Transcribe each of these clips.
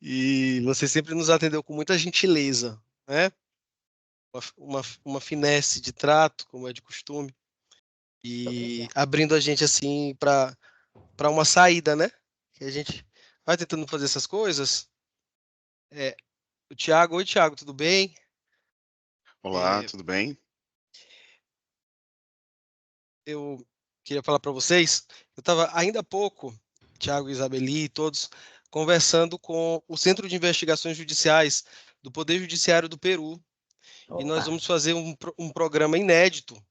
E você sempre nos atendeu com muita gentileza, né? Uma finesse de trato, como é de costume, e Obrigada. abrindo a gente assim para uma saída, né? Que a gente vai tentando fazer essas coisas. É, o Thiago, oi Thiago, tudo bem? Olá, É, tudo bem? eu queria falar para vocês, eu estava ainda há pouco, Thiago, Isabeli e todos, conversando com o Centro de Investigações Judiciais do Poder Judiciário do Peru, e nós Opa, vamos fazer um programa inédito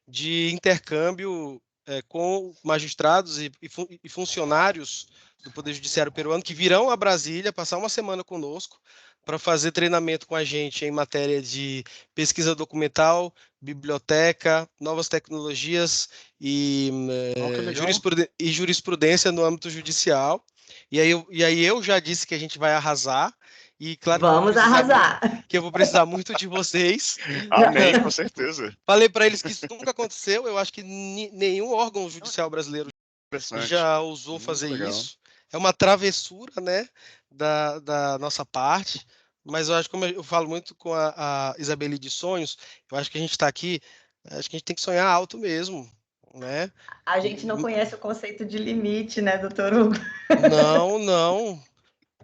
de intercâmbio com magistrados e funcionários do Poder Judiciário peruano que virão a Brasília passar uma semana conosco para fazer treinamento com a gente em matéria de pesquisa documental, biblioteca, novas tecnologias e, Ó, que legal. jurisprudência no âmbito judicial. E aí eu já disse que a gente vai arrasar, e claro que eu vou vamos precisar muito, arrasar. que eu vou precisar muito de vocês. Amém, com certeza. Falei para eles que isso nunca aconteceu. Eu acho que nenhum órgão judicial brasileiro Interessante. já ousou Muito fazer legal. isso. É uma travessura, né, da nossa parte. Mas eu acho, como eu falo muito com a Isabeli de sonhos, eu acho que a gente está aqui, acho que a gente tem que sonhar alto mesmo, né? A gente não conhece o conceito de limite, né, doutor Hugo? Não, não.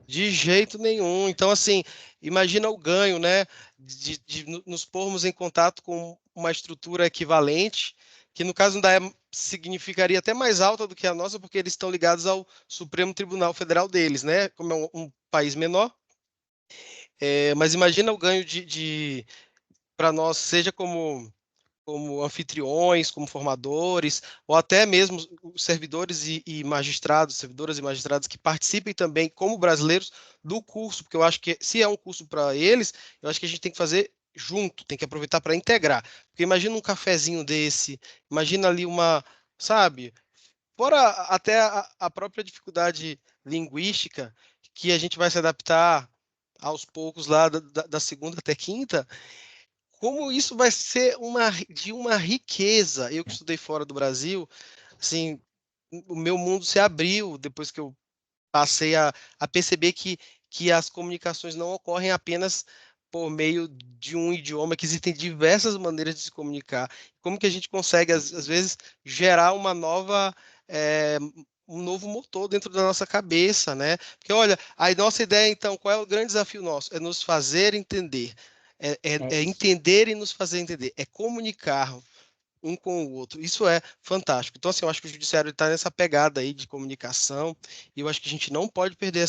De jeito nenhum. Então, assim, imagina o ganho, né, de nos pormos em contato com uma estrutura equivalente, que no caso da significaria até mais alta do que a nossa, porque eles estão ligados ao Supremo Tribunal Federal deles, né? Como é um país menor. Mas imagina o ganho para nós, seja como anfitriões, como formadores, ou até mesmo os servidores e magistrados, servidoras e magistrados que participem também, como brasileiros, do curso, porque eu acho que se é um curso para eles, eu acho que a gente tem que fazer junto, tem que aproveitar para integrar. Porque imagina um cafezinho desse, imagina ali sabe, fora até a própria dificuldade linguística, que a gente vai se adaptar aos poucos lá da segunda até quinta, como isso vai ser de uma riqueza. Eu que estudei fora do Brasil, assim, o meu mundo se abriu depois que eu passei a perceber que as comunicações não ocorrem apenas por meio de um idioma, que existem diversas maneiras de se comunicar. Como que a gente consegue, às vezes, gerar um novo motor dentro da nossa cabeça, né? Porque, olha, a nossa ideia, então, qual é o grande desafio nosso? É nos fazer entender. É É isso. entender e nos fazer entender. É comunicar um com o outro. Isso é fantástico. Então, assim, eu acho que o judiciário está nessa pegada aí de comunicação, e eu acho que a gente não pode perder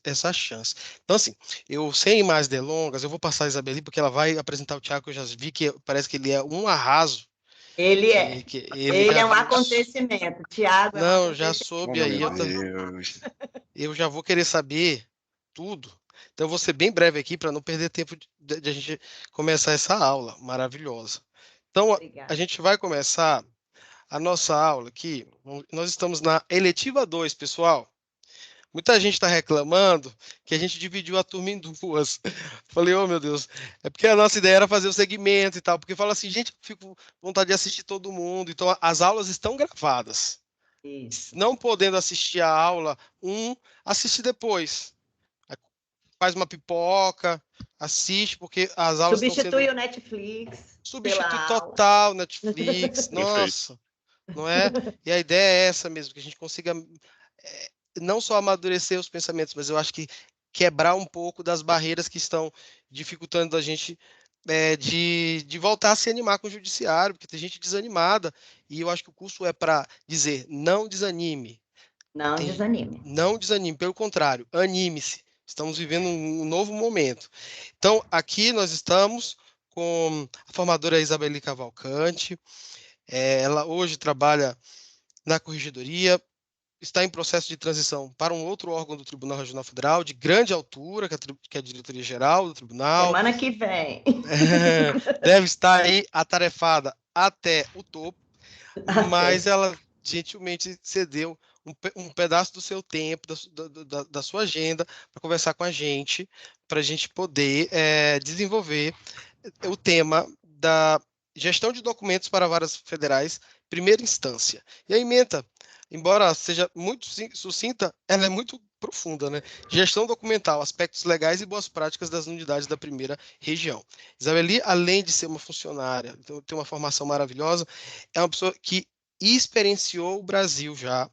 essa chance. Então, assim, eu, sem mais delongas, eu vou passar a Isabeli, porque ela vai apresentar o Thiago, que eu já vi que parece que ele é um arraso, Ele é. que ele Ele já é um viu. acontecimento. Tiago é um Não, já acontecimento. Oh, soube meu aí, Deus. eu já vou querer saber tudo. Então, eu vou ser bem breve aqui para não perder tempo de a gente começar essa aula maravilhosa. Então, a Obrigada. gente vai começar a nossa aula aqui. Nós estamos na eletiva 2, pessoal. Muita gente está reclamando que a gente dividiu a turma em duas. Falei, oh meu Deus, é porque a nossa ideia era fazer o segmento e tal, porque fala assim, gente, eu fico com vontade de assistir todo mundo. Então, as aulas estão gravadas. Isso. Não podendo assistir a aula assiste depois. Faz uma pipoca, assiste, porque as aulas estão Substitui sendo. o Netflix pela Substitui aula. total Netflix, Perfeito. nossa, não é? E a ideia é essa mesmo, que a gente consiga não só amadurecer os pensamentos, mas eu acho que quebrar um pouco das barreiras que estão dificultando a gente de voltar a se animar com o judiciário, porque tem gente desanimada, e eu acho que o curso é para dizer, não desanime, Não desanime. não desanime, pelo contrário, anime-se. Estamos vivendo um novo momento. Então, aqui nós estamos com a formadora Isabeli Cavalcante. Ela hoje trabalha na corregedoria, está em processo de transição para um outro órgão do Tribunal Regional Federal, de grande altura, que é a diretoria-geral do tribunal. Semana que vem. Deve estar aí atarefada até o topo, mas Até. ela gentilmente cedeu um pedaço do seu tempo, da sua agenda, para conversar com a gente, para a gente poder desenvolver o tema da gestão de documentos para varas federais, primeira instância. E a ementa, embora seja muito sucinta, ela é muito profunda, né? Gestão documental, aspectos legais e boas práticas das unidades da primeira região. Isabeli, além de ser uma funcionária, então, ter uma formação maravilhosa, é uma pessoa que experienciou o Brasil já,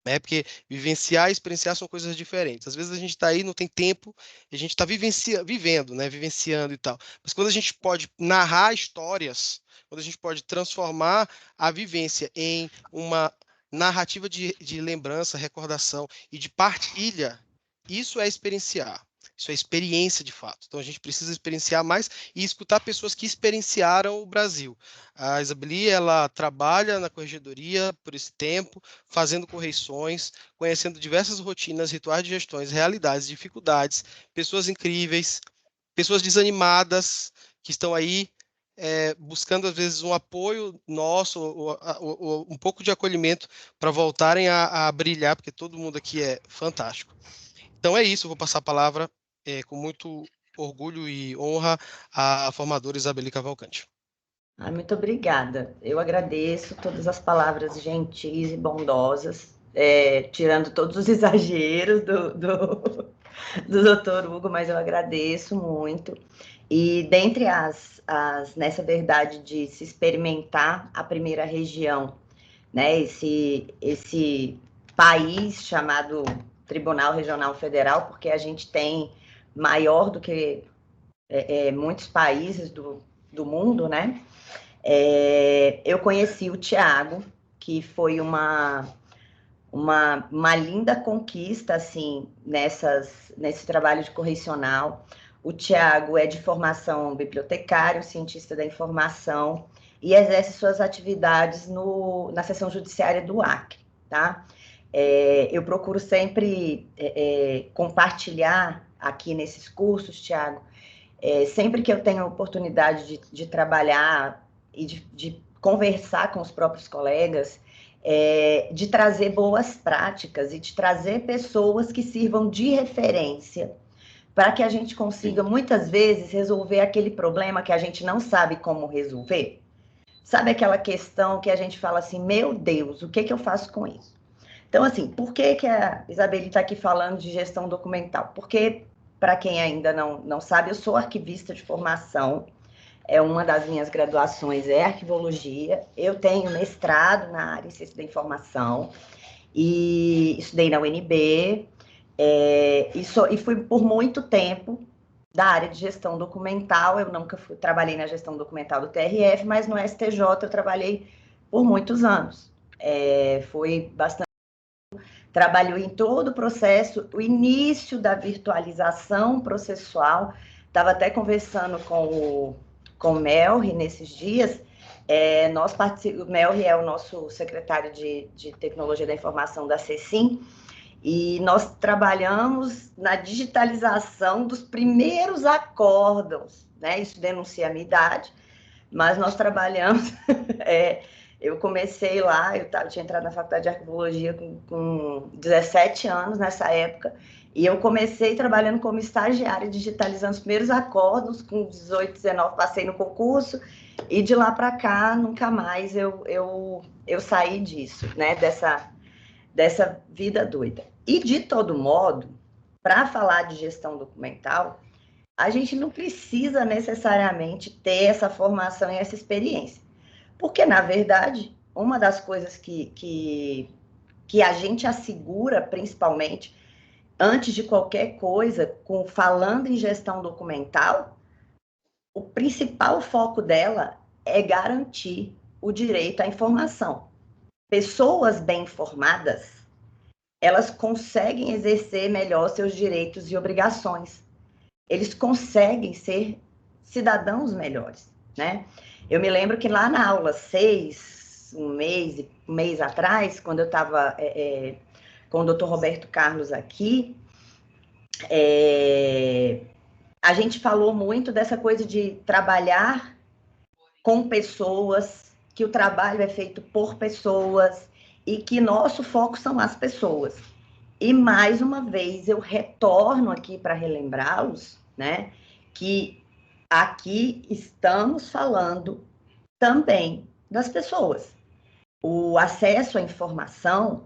né? Porque vivenciar e experienciar são coisas diferentes. Às vezes a gente está aí, não tem tempo, e a gente está vivendo, né? Vivenciando e tal. Mas quando a gente pode narrar histórias, quando a gente pode transformar a vivência em uma narrativa de lembrança, recordação e de partilha, isso é experienciar. Isso é experiência de fato. Então a gente precisa experienciar mais e escutar pessoas que experienciaram o Brasil. A Isabeli, ela trabalha na corregedoria por esse tempo, fazendo correções, conhecendo diversas rotinas, rituais de gestões, realidades, dificuldades, pessoas incríveis, pessoas desanimadas que estão aí buscando às vezes um apoio nosso, ou um pouco de acolhimento para voltarem a brilhar, porque todo mundo aqui é fantástico. Então é isso, eu vou passar a palavra com muito orgulho e honra à formadora Isabeli Cavalcante. Muito obrigada. Eu agradeço todas as palavras gentis e bondosas, tirando todos os exageros do Dr. Hugo, mas eu agradeço muito. E dentre nessa verdade de se experimentar a primeira região, né, esse país chamado Tribunal Regional Federal, porque a gente tem maior do que muitos países do mundo, né? Eu conheci o Tiago, que foi uma linda conquista, assim, nesse trabalho de correcional. O Tiago é de formação bibliotecário, cientista da informação, e exerce suas atividades na seção judiciária do Acre, tá? Eu procuro sempre compartilhar aqui nesses cursos, Tiago, sempre que eu tenho a oportunidade de trabalhar e de conversar com os próprios colegas, de trazer boas práticas e de trazer pessoas que sirvam de referência para que a gente consiga, muitas vezes, resolver aquele problema que a gente não sabe como resolver. Sabe aquela questão que a gente fala assim, meu Deus, o que eu faço com isso? Então, assim, por que a Isabeli está aqui falando de gestão documental? Porque, para quem ainda não sabe, eu sou arquivista de formação, uma das minhas graduações é arquivologia, eu tenho mestrado na área de ciência da informação, e estudei na UNB, e fui por muito tempo da área de gestão documental. Eu nunca trabalhei na gestão documental do TRF, mas no STJ eu trabalhei por muitos anos. Foi bastante. Trabalhou em todo o processo, o início da virtualização processual. Estava até conversando com o Melri nesses dias. O Melri é o nosso secretário de Tecnologia da Informação da CECIM, e nós trabalhamos na digitalização dos primeiros acórdãos, né? Isso denuncia a minha idade, mas nós trabalhamos... Eu comecei lá, eu tinha entrado na faculdade de arquivologia com 17 anos nessa época, e eu comecei trabalhando como estagiária, digitalizando os primeiros acórdãos. Com 18, 19, passei no concurso, e de lá para cá, nunca mais eu saí disso, né? Dessa vida doida. E, de todo modo, para falar de gestão documental, a gente não precisa necessariamente ter essa formação e essa experiência. Porque, na verdade, uma das coisas que a gente assegura, principalmente, antes de qualquer coisa, falando em gestão documental, o principal foco dela é garantir o direito à informação. Pessoas bem informadas, elas conseguem exercer melhor seus direitos e obrigações. Eles conseguem ser cidadãos melhores, né? Eu me lembro que lá na aula 6, um mês atrás, quando eu estava com o Dr. Roberto Carlos aqui, a gente falou muito dessa coisa de trabalhar com pessoas, que o trabalho é feito por pessoas e que nosso foco são as pessoas. E, mais uma vez, eu retorno aqui para relembrá-los, né, que aqui estamos falando também das pessoas. O acesso à informação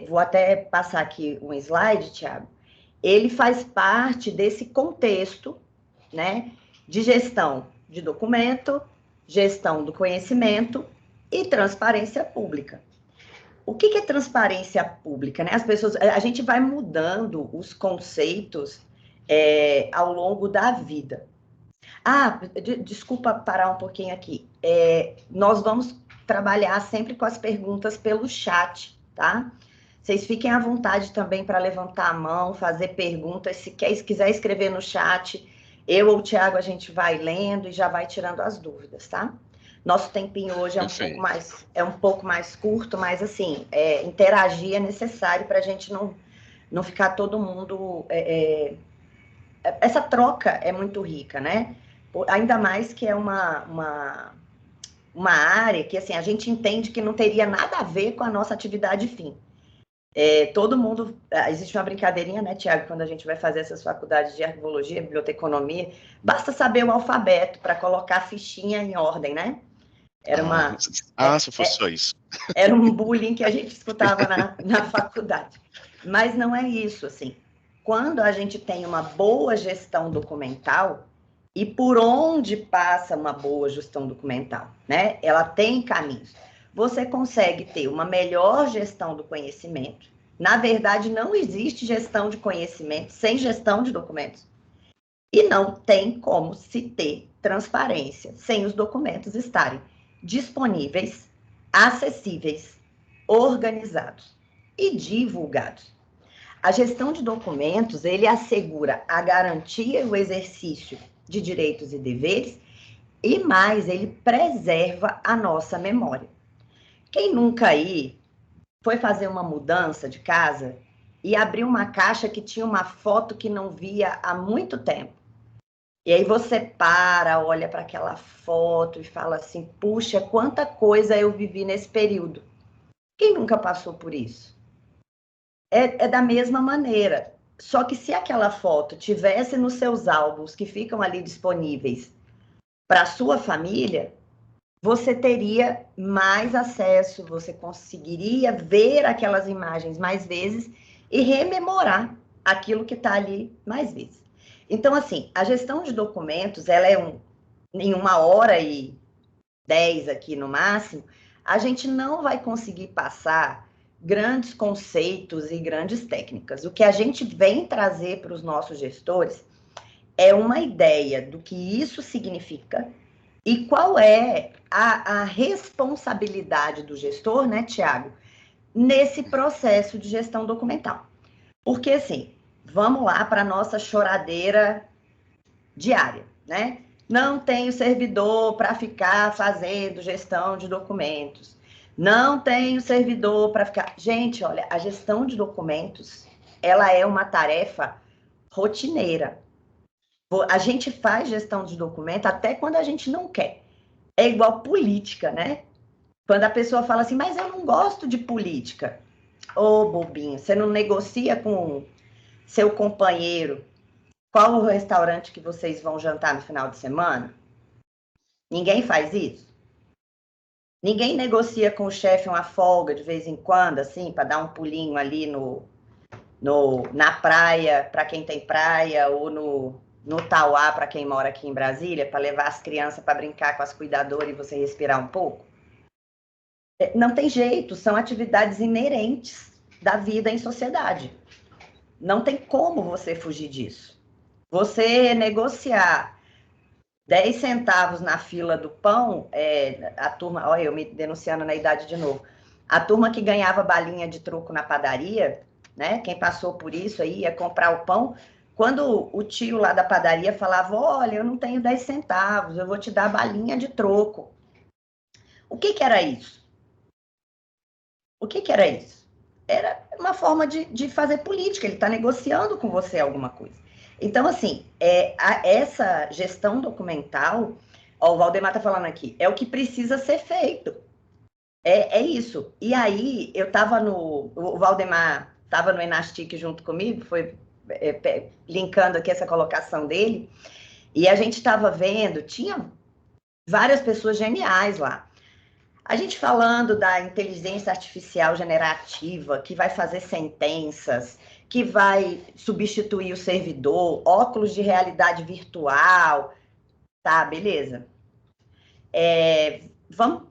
vou até passar aqui um slide, Thiago, ele faz parte desse contexto, né, de gestão de documento, gestão do conhecimento e transparência pública. O que é transparência pública, né? A gente vai mudando os conceitos ao longo da vida. Desculpa parar um pouquinho aqui. Nós vamos trabalhar sempre com as perguntas pelo chat, tá? Vocês fiquem à vontade também para levantar a mão, fazer perguntas. Se quiser escrever no chat, eu ou o Thiago, a gente vai lendo e já vai tirando as dúvidas, tá? Nosso tempinho hoje é um pouco mais curto, mas, assim, interagir é necessário para a gente não ficar todo mundo... essa troca é muito rica, né? Ainda mais que é uma área que, assim, a gente entende que não teria nada a ver com a nossa atividade fim. Todo mundo... Existe uma brincadeirinha, né, Thiago, quando a gente vai fazer essas faculdades de arquivologia, biblioteconomia, basta saber o alfabeto para colocar a fichinha em ordem, né? Se fosse só isso. Era um bullying que a gente escutava na faculdade. Mas não é isso, assim. Quando a gente tem uma boa gestão documental, e por onde passa uma boa gestão documental, né? Ela tem caminhos. Você consegue ter uma melhor gestão do conhecimento. Na verdade, não existe gestão de conhecimento sem gestão de documentos. E não tem como se ter transparência sem os documentos estarem disponíveis, acessíveis, organizados e divulgados. A gestão de documentos, ele assegura a garantia e o exercício de direitos e deveres, e mais, ele preserva a nossa memória. Quem nunca aí foi fazer uma mudança de casa e abriu uma caixa que tinha uma foto que não via há muito tempo? E aí você olha para aquela foto e fala assim, puxa, quanta coisa eu vivi nesse período. Quem nunca passou por isso? É da mesma maneira. Só que se aquela foto tivesse nos seus álbuns que ficam ali disponíveis para a sua família, você teria mais acesso, você conseguiria ver aquelas imagens mais vezes e rememorar aquilo que está ali mais vezes. Então, assim, a gestão de documentos, ela é em 1h10 aqui no máximo, a gente não vai conseguir passar grandes conceitos e grandes técnicas. O que a gente vem trazer para os nossos gestores é uma ideia do que isso significa e qual é a responsabilidade do gestor, né, Thiago, nesse processo de gestão documental. Porque, assim, vamos lá para a nossa choradeira diária, né? Não tenho servidor para ficar fazendo gestão de documentos. Não tenho servidor para ficar... Gente, olha, a gestão de documentos, ela é uma tarefa rotineira. A gente faz gestão de documento até quando a gente não quer. É igual política, né? Quando a pessoa fala assim, mas eu não gosto de política. Ô, bobinho, você não negocia com seu companheiro qual o restaurante que vocês vão jantar no final de semana? Ninguém faz isso? Ninguém negocia com o chefe uma folga de vez em quando, assim, para dar um pulinho ali na praia, para quem tem praia, ou no Tauá, para quem mora aqui em Brasília, para levar as crianças para brincar com as cuidadoras e você respirar um pouco? Não tem jeito, são atividades inerentes da vida em sociedade. Não tem como você fugir disso. Você negociar 10 centavos na fila do pão, a turma... Olha, eu me denunciando na idade de novo. A turma que ganhava balinha de troco na padaria, né? Quem passou por isso aí ia comprar o pão. Quando o tio lá da padaria falava, olha, eu não tenho 10 centavos, eu vou te dar balinha de troco. O que era isso? O que era isso? Era uma forma de fazer política, ele está negociando com você alguma coisa. Então, assim, essa gestão documental, ó, o Valdemar está falando aqui, é o que precisa ser feito. É isso. E aí, o Valdemar estava no Enastic junto comigo, foi linkando aqui essa colocação dele, e a gente estava vendo, tinha várias pessoas geniais lá. A gente falando da inteligência artificial generativa, que vai fazer sentenças, que vai substituir o servidor, óculos de realidade virtual, tá, beleza. Vamos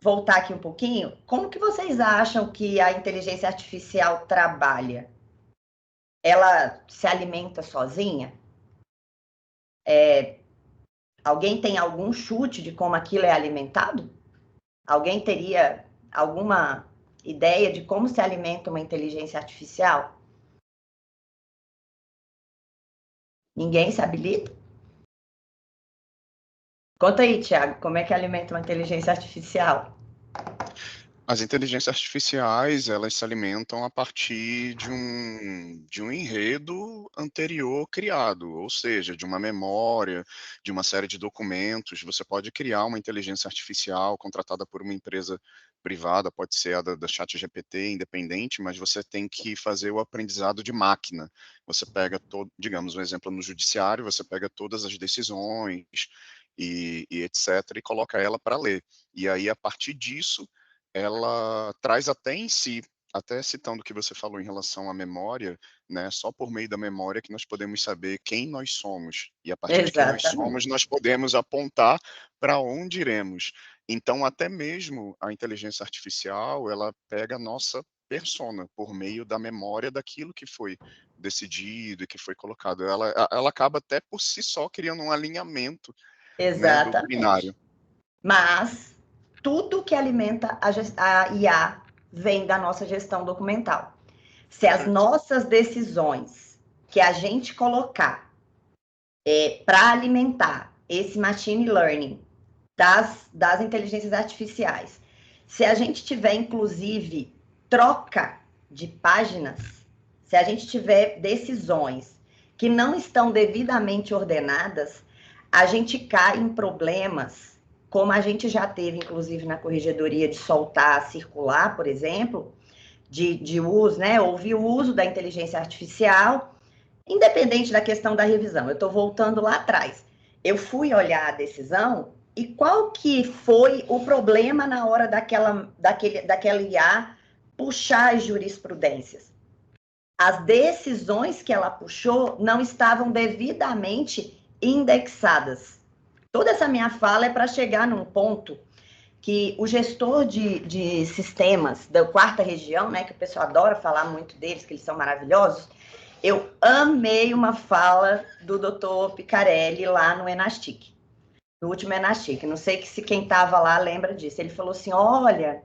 voltar aqui um pouquinho. Como que vocês acham que a inteligência artificial trabalha? Ela se alimenta sozinha? Alguém tem algum chute de como aquilo é alimentado? Alguém teria alguma ideia de como se alimenta uma inteligência artificial? Ninguém se habilita? Conta aí, Thiago, como é que alimenta uma inteligência artificial? As inteligências artificiais, elas se alimentam a partir de um enredo anterior criado, ou seja, de uma memória, de uma série de documentos. Você pode criar uma inteligência artificial contratada por uma empresa privada, pode ser a da ChatGPT, independente, mas você tem que fazer o aprendizado de máquina. Você pega, digamos, um exemplo no judiciário, você pega todas as decisões e etc., e coloca ela para ler. E aí, a partir disso, ela traz até em si, até citando o que você falou em relação à memória, né, só por meio da memória que nós podemos saber quem nós somos, e a partir de quem nós somos, nós podemos apontar para onde iremos. Então, até mesmo a inteligência artificial, ela pega a nossa persona por meio da memória daquilo que foi decidido e que foi colocado. Ela acaba até por si só criando um alinhamento, né, do binário. Mas tudo que alimenta a IA vem da nossa gestão documental. Se as nossas decisões que a gente colocar para alimentar esse machine learning das inteligências artificiais, se a gente tiver, inclusive, troca de páginas, se a gente tiver decisões que não estão devidamente ordenadas, a gente cai em problemas como a gente já teve, inclusive, na corregedoria de soltar circular, por exemplo, de uso, né? Houve o uso da inteligência artificial, independente da questão da revisão. Eu estou voltando lá atrás. Eu fui olhar a decisão e qual que foi o problema na hora daquela IA puxar as jurisprudências? As decisões que ela puxou não estavam devidamente indexadas. Toda essa minha fala é para chegar num ponto que o gestor de sistemas da 4ª região, né, que o pessoal adora falar muito deles, que eles são maravilhosos, eu amei uma fala do Dr. Picarelli lá no Enastic, no último Enastic. Não sei se quem estava lá lembra disso. Ele falou assim, olha,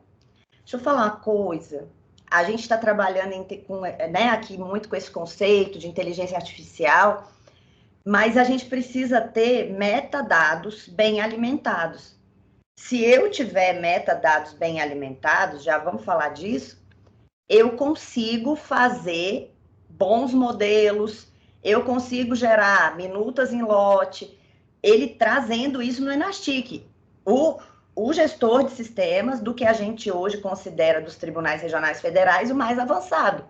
deixa eu falar uma coisa, a gente está trabalhando aqui muito com esse conceito de inteligência artificial, mas a gente precisa ter metadados bem alimentados. Se eu tiver metadados bem alimentados, já vamos falar disso, eu consigo fazer bons modelos, eu consigo gerar minutas em lote, ele trazendo isso no Enastic. O gestor de sistemas do que a gente hoje considera dos tribunais regionais federais o mais avançado.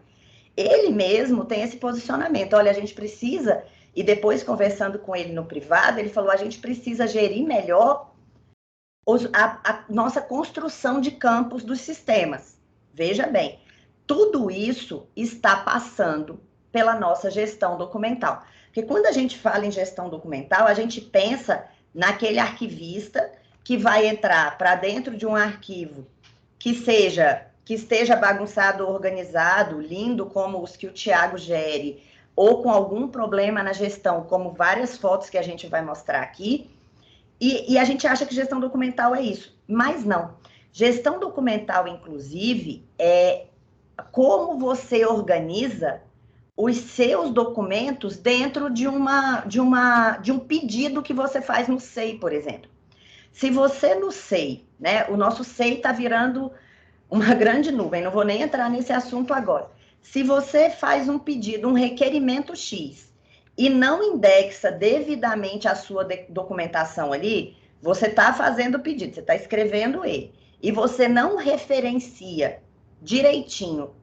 Ele mesmo tem esse posicionamento. Olha, a gente precisa... E depois, conversando com ele no privado, ele falou, a gente precisa gerir melhor a nossa construção de campos dos sistemas. Veja bem, tudo isso está passando pela nossa gestão documental. Porque quando a gente fala em gestão documental, a gente pensa naquele arquivista que vai entrar para dentro de um arquivo que esteja bagunçado, organizado, lindo, como os que o Thiago gere, ou com algum problema na gestão, como várias fotos que a gente vai mostrar aqui, e a gente acha que gestão documental é isso, mas não. Gestão documental, inclusive, é como você organiza os seus documentos dentro de um pedido que você faz no SEI, por exemplo. Se você no SEI, né, o nosso SEI está virando uma grande nuvem, não vou nem entrar nesse assunto agora. Se você faz um pedido, um requerimento X, e não indexa devidamente a sua documentação ali, você está fazendo o pedido, você está escrevendo ele, e você não referencia direitinho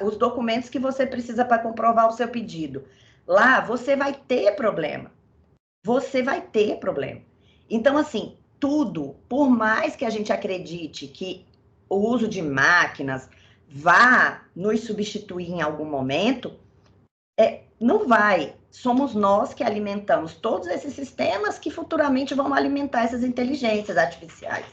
os documentos que você precisa para comprovar o seu pedido, lá você vai ter problema. Você vai ter problema. Então, assim, tudo, por mais que a gente acredite que o uso de máquinas vá nos substituir em algum momento, não vai. Somos nós que alimentamos todos esses sistemas que futuramente vão alimentar essas inteligências artificiais.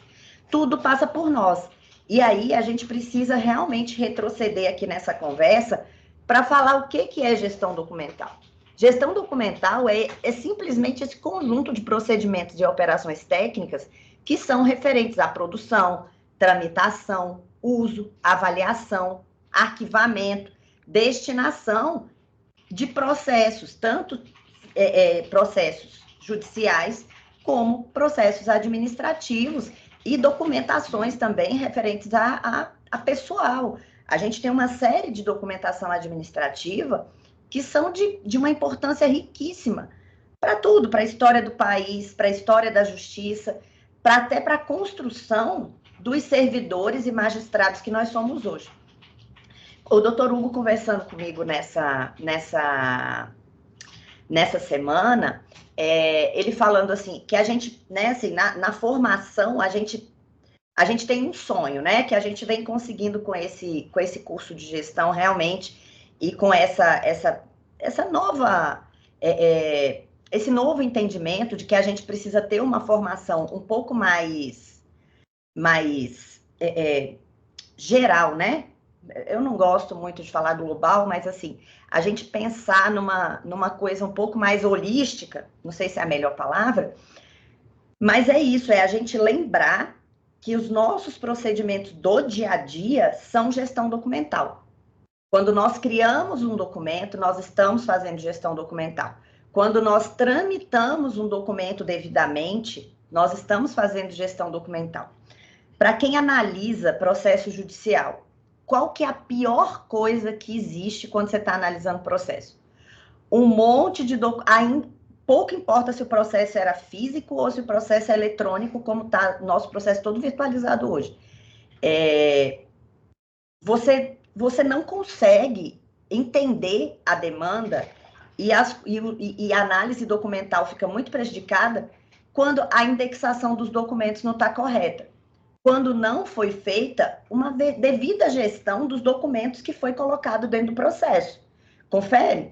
Tudo passa por nós. E aí a gente precisa realmente retroceder aqui nessa conversa para falar o que é gestão documental. Gestão documental é simplesmente esse conjunto de procedimentos e operações técnicas que são referentes à produção, tramitação, uso, avaliação, arquivamento, destinação de processos, tanto processos judiciais como processos administrativos e documentações também referentes a pessoal. A gente tem uma série de documentação administrativa que são de uma importância riquíssima para tudo, para a história do país, para a história da justiça, até para a construção dos servidores e magistrados que nós somos hoje. O doutor Hugo conversando comigo nessa semana, ele falando assim, que a gente, né, assim, na formação, a gente tem um sonho, né, que a gente vem conseguindo com esse curso de gestão realmente, e com essa nova, esse novo entendimento de que a gente precisa ter uma formação um pouco mais geral, né? Eu não gosto muito de falar global, mas assim, a gente pensar numa coisa um pouco mais holística, não sei se é a melhor palavra, mas é isso, é a gente lembrar que os nossos procedimentos do dia a dia são gestão documental. Quando nós criamos um documento, nós estamos fazendo gestão documental. Quando nós tramitamos um documento devidamente, nós estamos fazendo gestão documental. Para quem analisa processo judicial, qual que é a pior coisa que existe quando você está analisando o processo? Um monte de pouco importa se o processo era físico ou se o processo é eletrônico, como está nosso processo todo virtualizado hoje. Você não consegue entender a demanda e a análise documental fica muito prejudicada quando a indexação dos documentos não está correta. Quando não foi feita uma devida gestão dos documentos que foi colocado dentro do processo. Confere?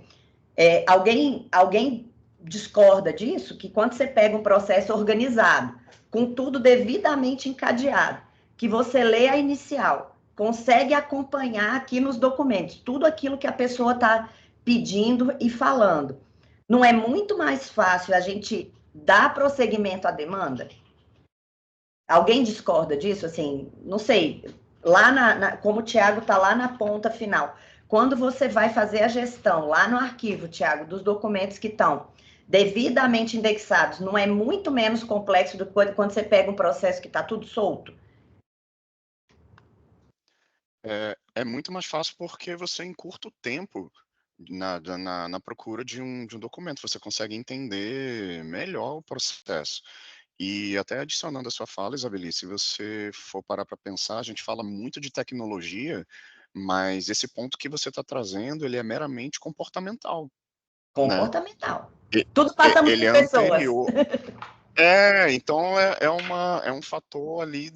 Alguém discorda disso? Que quando você pega um processo organizado, com tudo devidamente encadeado, que você lê a inicial, consegue acompanhar aqui nos documentos tudo aquilo que a pessoa está pedindo e falando, não é muito mais fácil a gente dar prosseguimento à demanda? Alguém discorda disso? Assim, não sei, lá como o Tiago está lá na ponta final, quando você vai fazer a gestão lá no arquivo, Tiago, dos documentos que estão devidamente indexados, não é muito menos complexo do que quando você pega um processo que está tudo solto? É muito mais fácil porque você encurta o tempo na procura de um documento, você consegue entender melhor o processo. E até adicionando a sua fala, Isabeli, se você for parar para pensar, a gente fala muito de tecnologia, mas esse ponto que você está trazendo, ele é meramente comportamental, né? Comportamental. Tudo passamos Ele por é pessoas. anterior. Então é um fator ali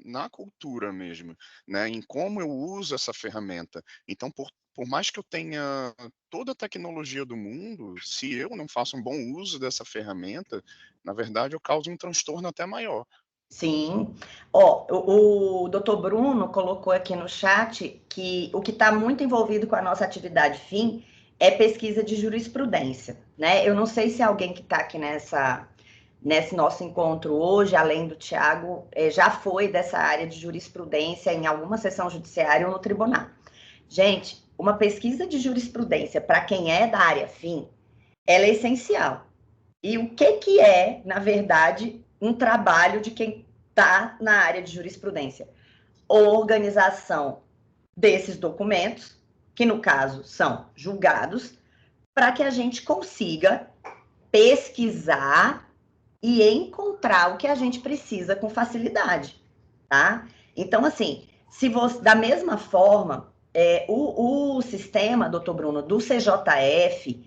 na cultura mesmo, né, em como eu uso essa ferramenta. Então, por mais que eu tenha toda a tecnologia do mundo, se eu não faço um bom uso dessa ferramenta, na verdade eu causo um transtorno até maior. Sim. Ó, o doutor Bruno colocou aqui no chat que o que está muito envolvido com a nossa atividade fim é pesquisa de jurisprudência, né? Eu não sei se alguém que está aqui nesse nosso encontro hoje, além do Tiago, já foi dessa área de jurisprudência em alguma sessão judiciária ou no tribunal. Gente, uma pesquisa de jurisprudência, para quem é da área fim, ela é essencial. E o que é, na verdade, um trabalho de quem está na área de jurisprudência? Organização desses documentos, que no caso são julgados, para que a gente consiga pesquisar e encontrar o que a gente precisa com facilidade, tá? Então, assim, se você, da mesma forma, o sistema, doutor Bruno, do CJF,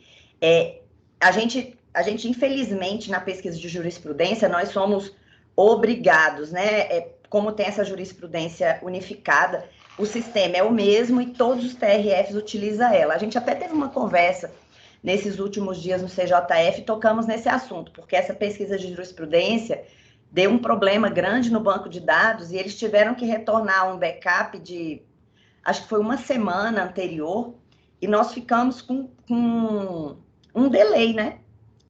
a gente, infelizmente, na pesquisa de jurisprudência, nós somos obrigados, né? Como tem essa jurisprudência unificada, o sistema é o mesmo e todos os TRFs utilizam ela. A gente até teve uma conversa nesses últimos dias no CJF, tocamos nesse assunto, porque essa pesquisa de jurisprudência deu um problema grande no banco de dados e eles tiveram que retornar um backup de, acho que foi uma semana anterior, e nós ficamos com um delay, né?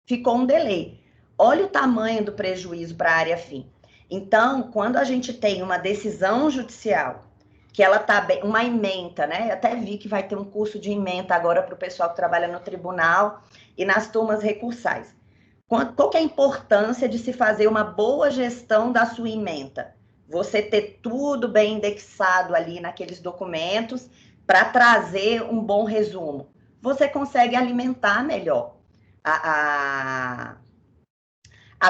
Ficou um delay. Olha o tamanho do prejuízo para a área fim. Então, quando a gente tem uma decisão judicial, que ela está bem, uma ementa, né? Eu até vi que vai ter um curso de ementa agora para o pessoal que trabalha no tribunal e nas turmas recursais. Qual que é a importância de se fazer uma boa gestão da sua ementa? Você ter tudo bem indexado ali naqueles documentos para trazer um bom resumo. Você consegue alimentar melhor a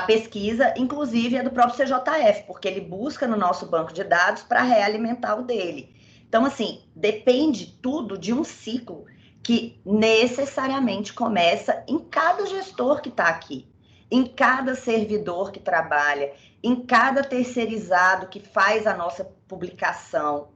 pesquisa, inclusive, é do próprio CJF, porque ele busca no nosso banco de dados para realimentar o dele. Então, assim, depende tudo de um ciclo que necessariamente começa em cada gestor que está aqui, em cada servidor que trabalha, em cada terceirizado que faz a nossa publicação,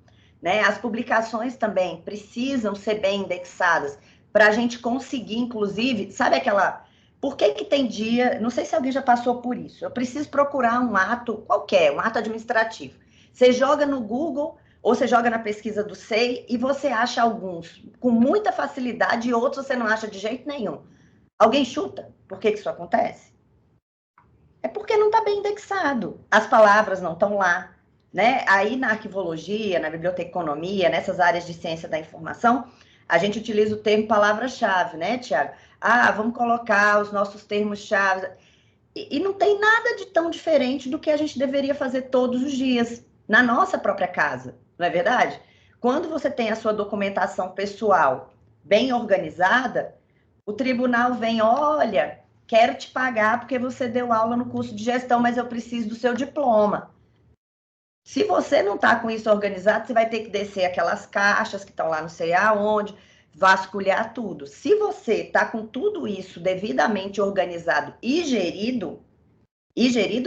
né? As publicações também precisam ser bem indexadas para a gente conseguir, inclusive, sabe aquela... Por que tem dia, não sei se alguém já passou por isso, eu preciso procurar um ato qualquer, um ato administrativo. Você joga no Google ou você joga na pesquisa do SEI e você acha alguns com muita facilidade e outros você não acha de jeito nenhum. Alguém chuta? Por que isso acontece? É porque não está bem indexado, as palavras não estão lá, né? Aí na arquivologia, na biblioteconomia, nessas áreas de ciência da informação, a gente utiliza o termo palavra-chave, né, Tiago? Ah, vamos colocar os nossos termos-chave. E não tem nada de tão diferente do que a gente deveria fazer todos os dias, na nossa própria casa, não é verdade? Quando você tem a sua documentação pessoal bem organizada, o tribunal vem, olha, quero te pagar porque você deu aula no curso de gestão, mas eu preciso do seu diploma. Se você não está com isso organizado, você vai ter que descer aquelas caixas que estão lá não sei aonde, vasculhar tudo. Se você está com tudo isso devidamente organizado e gerido,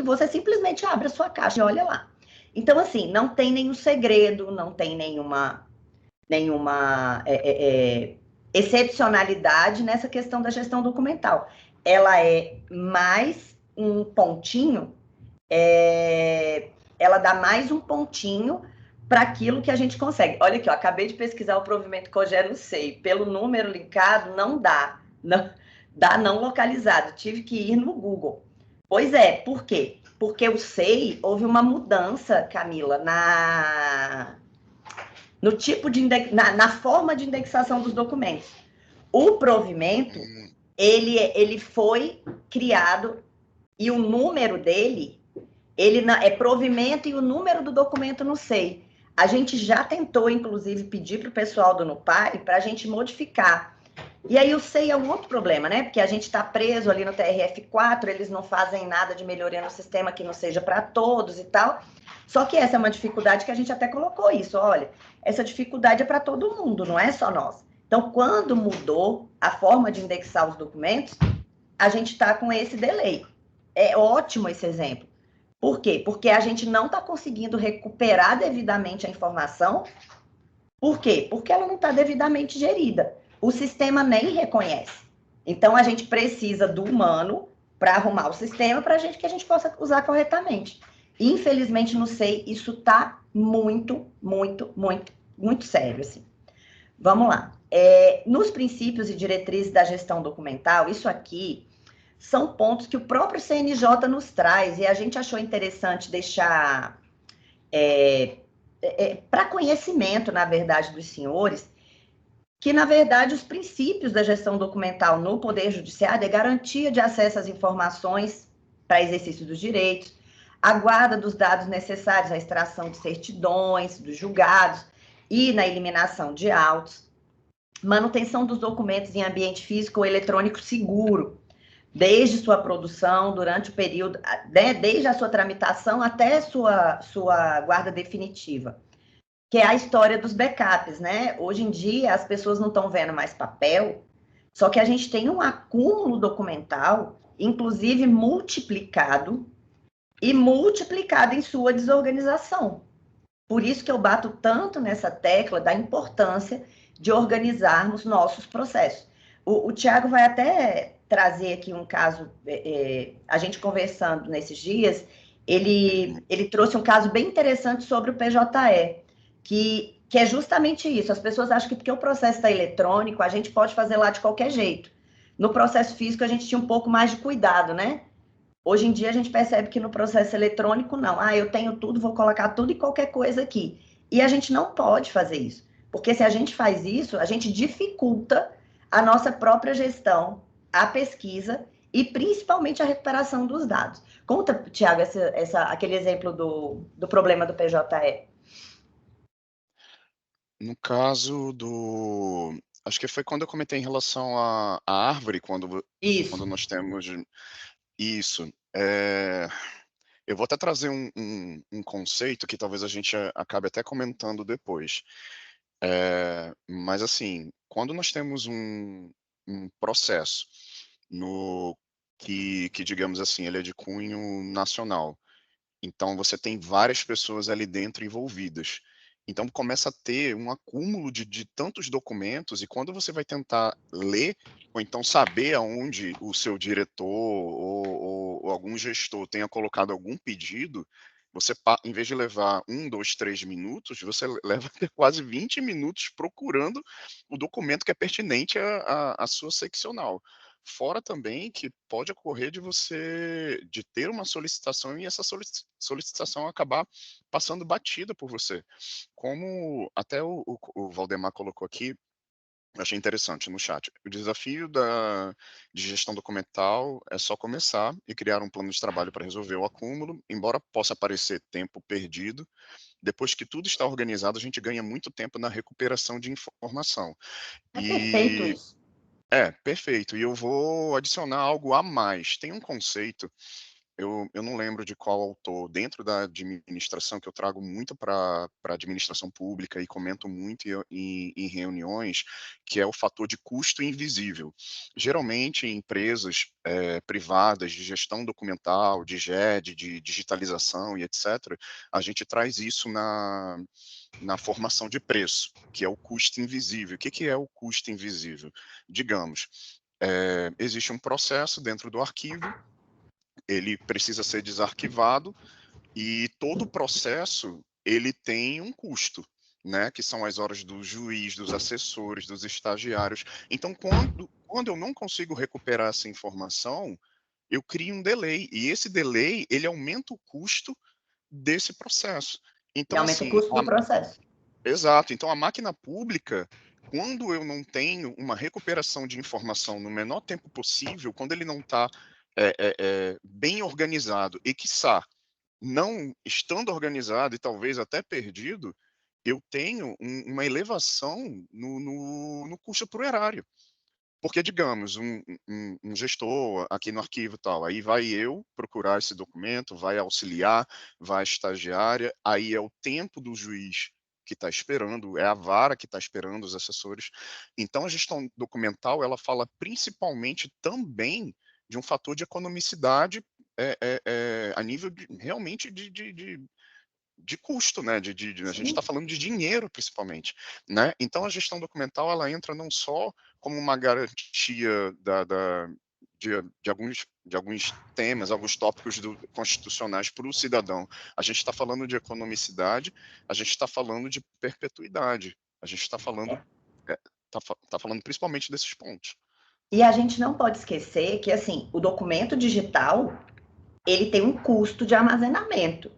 você simplesmente abre a sua caixa e olha lá. Então, assim, não tem nenhum segredo, não tem nenhuma excepcionalidade nessa questão da gestão documental. Ela é mais um pontinho, ela dá mais um pontinho para aquilo que a gente consegue. Olha aqui, ó, acabei de pesquisar o provimento COGÉ no SEI. Pelo número linkado, não dá. Não localizado. Tive que ir no Google. Pois é, por quê? Porque o SEI, houve uma mudança, Camila, no tipo de na forma de indexação dos documentos. O provimento, ele foi criado e o número dele, ele é provimento e o número do documento no SEI. A gente já tentou, inclusive, pedir para o pessoal do NUPAR para a gente modificar. E aí o SEI é um outro problema, né? Porque a gente está preso ali no TRF4, eles não fazem nada de melhoria no sistema que não seja para todos e tal. Só que essa é uma dificuldade que a gente até colocou isso. Olha, essa dificuldade é para todo mundo, não é só nós. Então, quando mudou a forma de indexar os documentos, a gente está com esse delay. É ótimo esse exemplo. Por quê? Porque a gente não está conseguindo recuperar devidamente a informação. Por quê? Porque ela não está devidamente gerida. O sistema nem reconhece. Então, a gente precisa do humano para arrumar o sistema para que a gente possa usar corretamente. Infelizmente, no SEI, isso está muito, muito, muito, muito sério, assim. Vamos lá. Nos princípios e diretrizes da gestão documental, isso aqui são pontos que o próprio CNJ nos traz, e a gente achou interessante deixar para conhecimento, na verdade, dos senhores, que, na verdade, os princípios da gestão documental no Poder Judiciário é garantia de acesso às informações para exercício dos direitos, a guarda dos dados necessários à extração de certidões, dos julgados e na eliminação de autos, manutenção dos documentos em ambiente físico ou eletrônico seguro, desde sua produção, durante o período, né, desde a sua tramitação até sua guarda definitiva, que é a história dos backups, né? Hoje em dia, as pessoas não estão vendo mais papel, só que a gente tem um acúmulo documental, inclusive multiplicado, e multiplicado em sua desorganização. Por isso que eu bato tanto nessa tecla da importância de organizarmos nossos processos. O Tiago vai até trazer aqui um caso, a gente conversando nesses dias, ele trouxe um caso bem interessante sobre o PJE, que é justamente isso. As pessoas acham que porque o processo está eletrônico, a gente pode fazer lá de qualquer jeito. No processo físico, a gente tinha um pouco mais de cuidado, né? Hoje em dia, a gente percebe que no processo eletrônico, não. Eu tenho tudo, vou colocar tudo e qualquer coisa aqui. E a gente não pode fazer isso. Porque se a gente faz isso, a gente dificulta a nossa própria gestão, a pesquisa e principalmente a recuperação dos dados. Conta, Tiago, aquele exemplo do problema do PJE. No caso do... Acho que foi quando eu comentei em relação à árvore, quando nós temos isso. Eu vou até trazer um conceito que talvez a gente acabe até comentando depois. Mas, assim, quando nós temos um processo que, digamos assim, ele é de cunho nacional, então você tem várias pessoas ali dentro envolvidas. Então começa a ter um acúmulo de tantos documentos, e quando você vai tentar ler, ou então saber aonde o seu diretor ou algum gestor tenha colocado algum pedido, você, em vez de levar 1, 2, 3 minutos, você leva até quase 20 minutos procurando o documento que é pertinente à sua seccional. Fora também que pode ocorrer de ter uma solicitação e essa solicitação acabar passando batida por você. Como até o Valdemar colocou aqui, eu achei interessante no chat. O desafio de gestão documental é só começar e criar um plano de trabalho para resolver o acúmulo, embora possa parecer tempo perdido. Depois que tudo está organizado, a gente ganha muito tempo na recuperação de informação. É perfeito isso. Perfeito. E eu vou adicionar algo a mais. Tem um conceito, eu não lembro de qual autor, dentro da administração, que eu trago muito para a administração pública e comento muito em reuniões, que é o fator de custo invisível. Geralmente, em empresas privadas de gestão documental, de GED, de digitalização e etc., a gente traz isso na formação de preço, que é o custo invisível. O que é o custo invisível? Digamos, existe um processo dentro do arquivo, ele precisa ser desarquivado, e todo o processo ele tem um custo, né, que são as horas do juiz, dos assessores, dos estagiários. Então, quando eu não consigo recuperar essa informação, eu crio um delay, e esse delay ele aumenta o custo desse processo. E Então, aumenta o assim, custo do processo. exato. Então, a máquina pública, quando eu não tenho uma recuperação de informação no menor tempo possível, quando ele não está bem organizado e, quiçá, não estando organizado e talvez até perdido, eu tenho uma elevação no custo por erário. Porque, digamos, um gestor aqui no arquivo tal, aí vai eu procurar esse documento, vai auxiliar, vai a estagiária, aí é o tempo do juiz que está esperando, é a vara que está esperando os assessores. Então, a gestão documental, ela fala principalmente também de um fator de economicidade a nível realmente de custo, né? A gente está falando de dinheiro, principalmente, né? Então, a gestão documental, ela entra não só como uma garantia de alguns temas, alguns tópicos constitucionais para o cidadão. A gente está falando de economicidade, a gente está falando de perpetuidade, a gente está falando, tá falando principalmente desses pontos. E a gente não pode esquecer que, assim, o documento digital, ele tem um custo de armazenamento.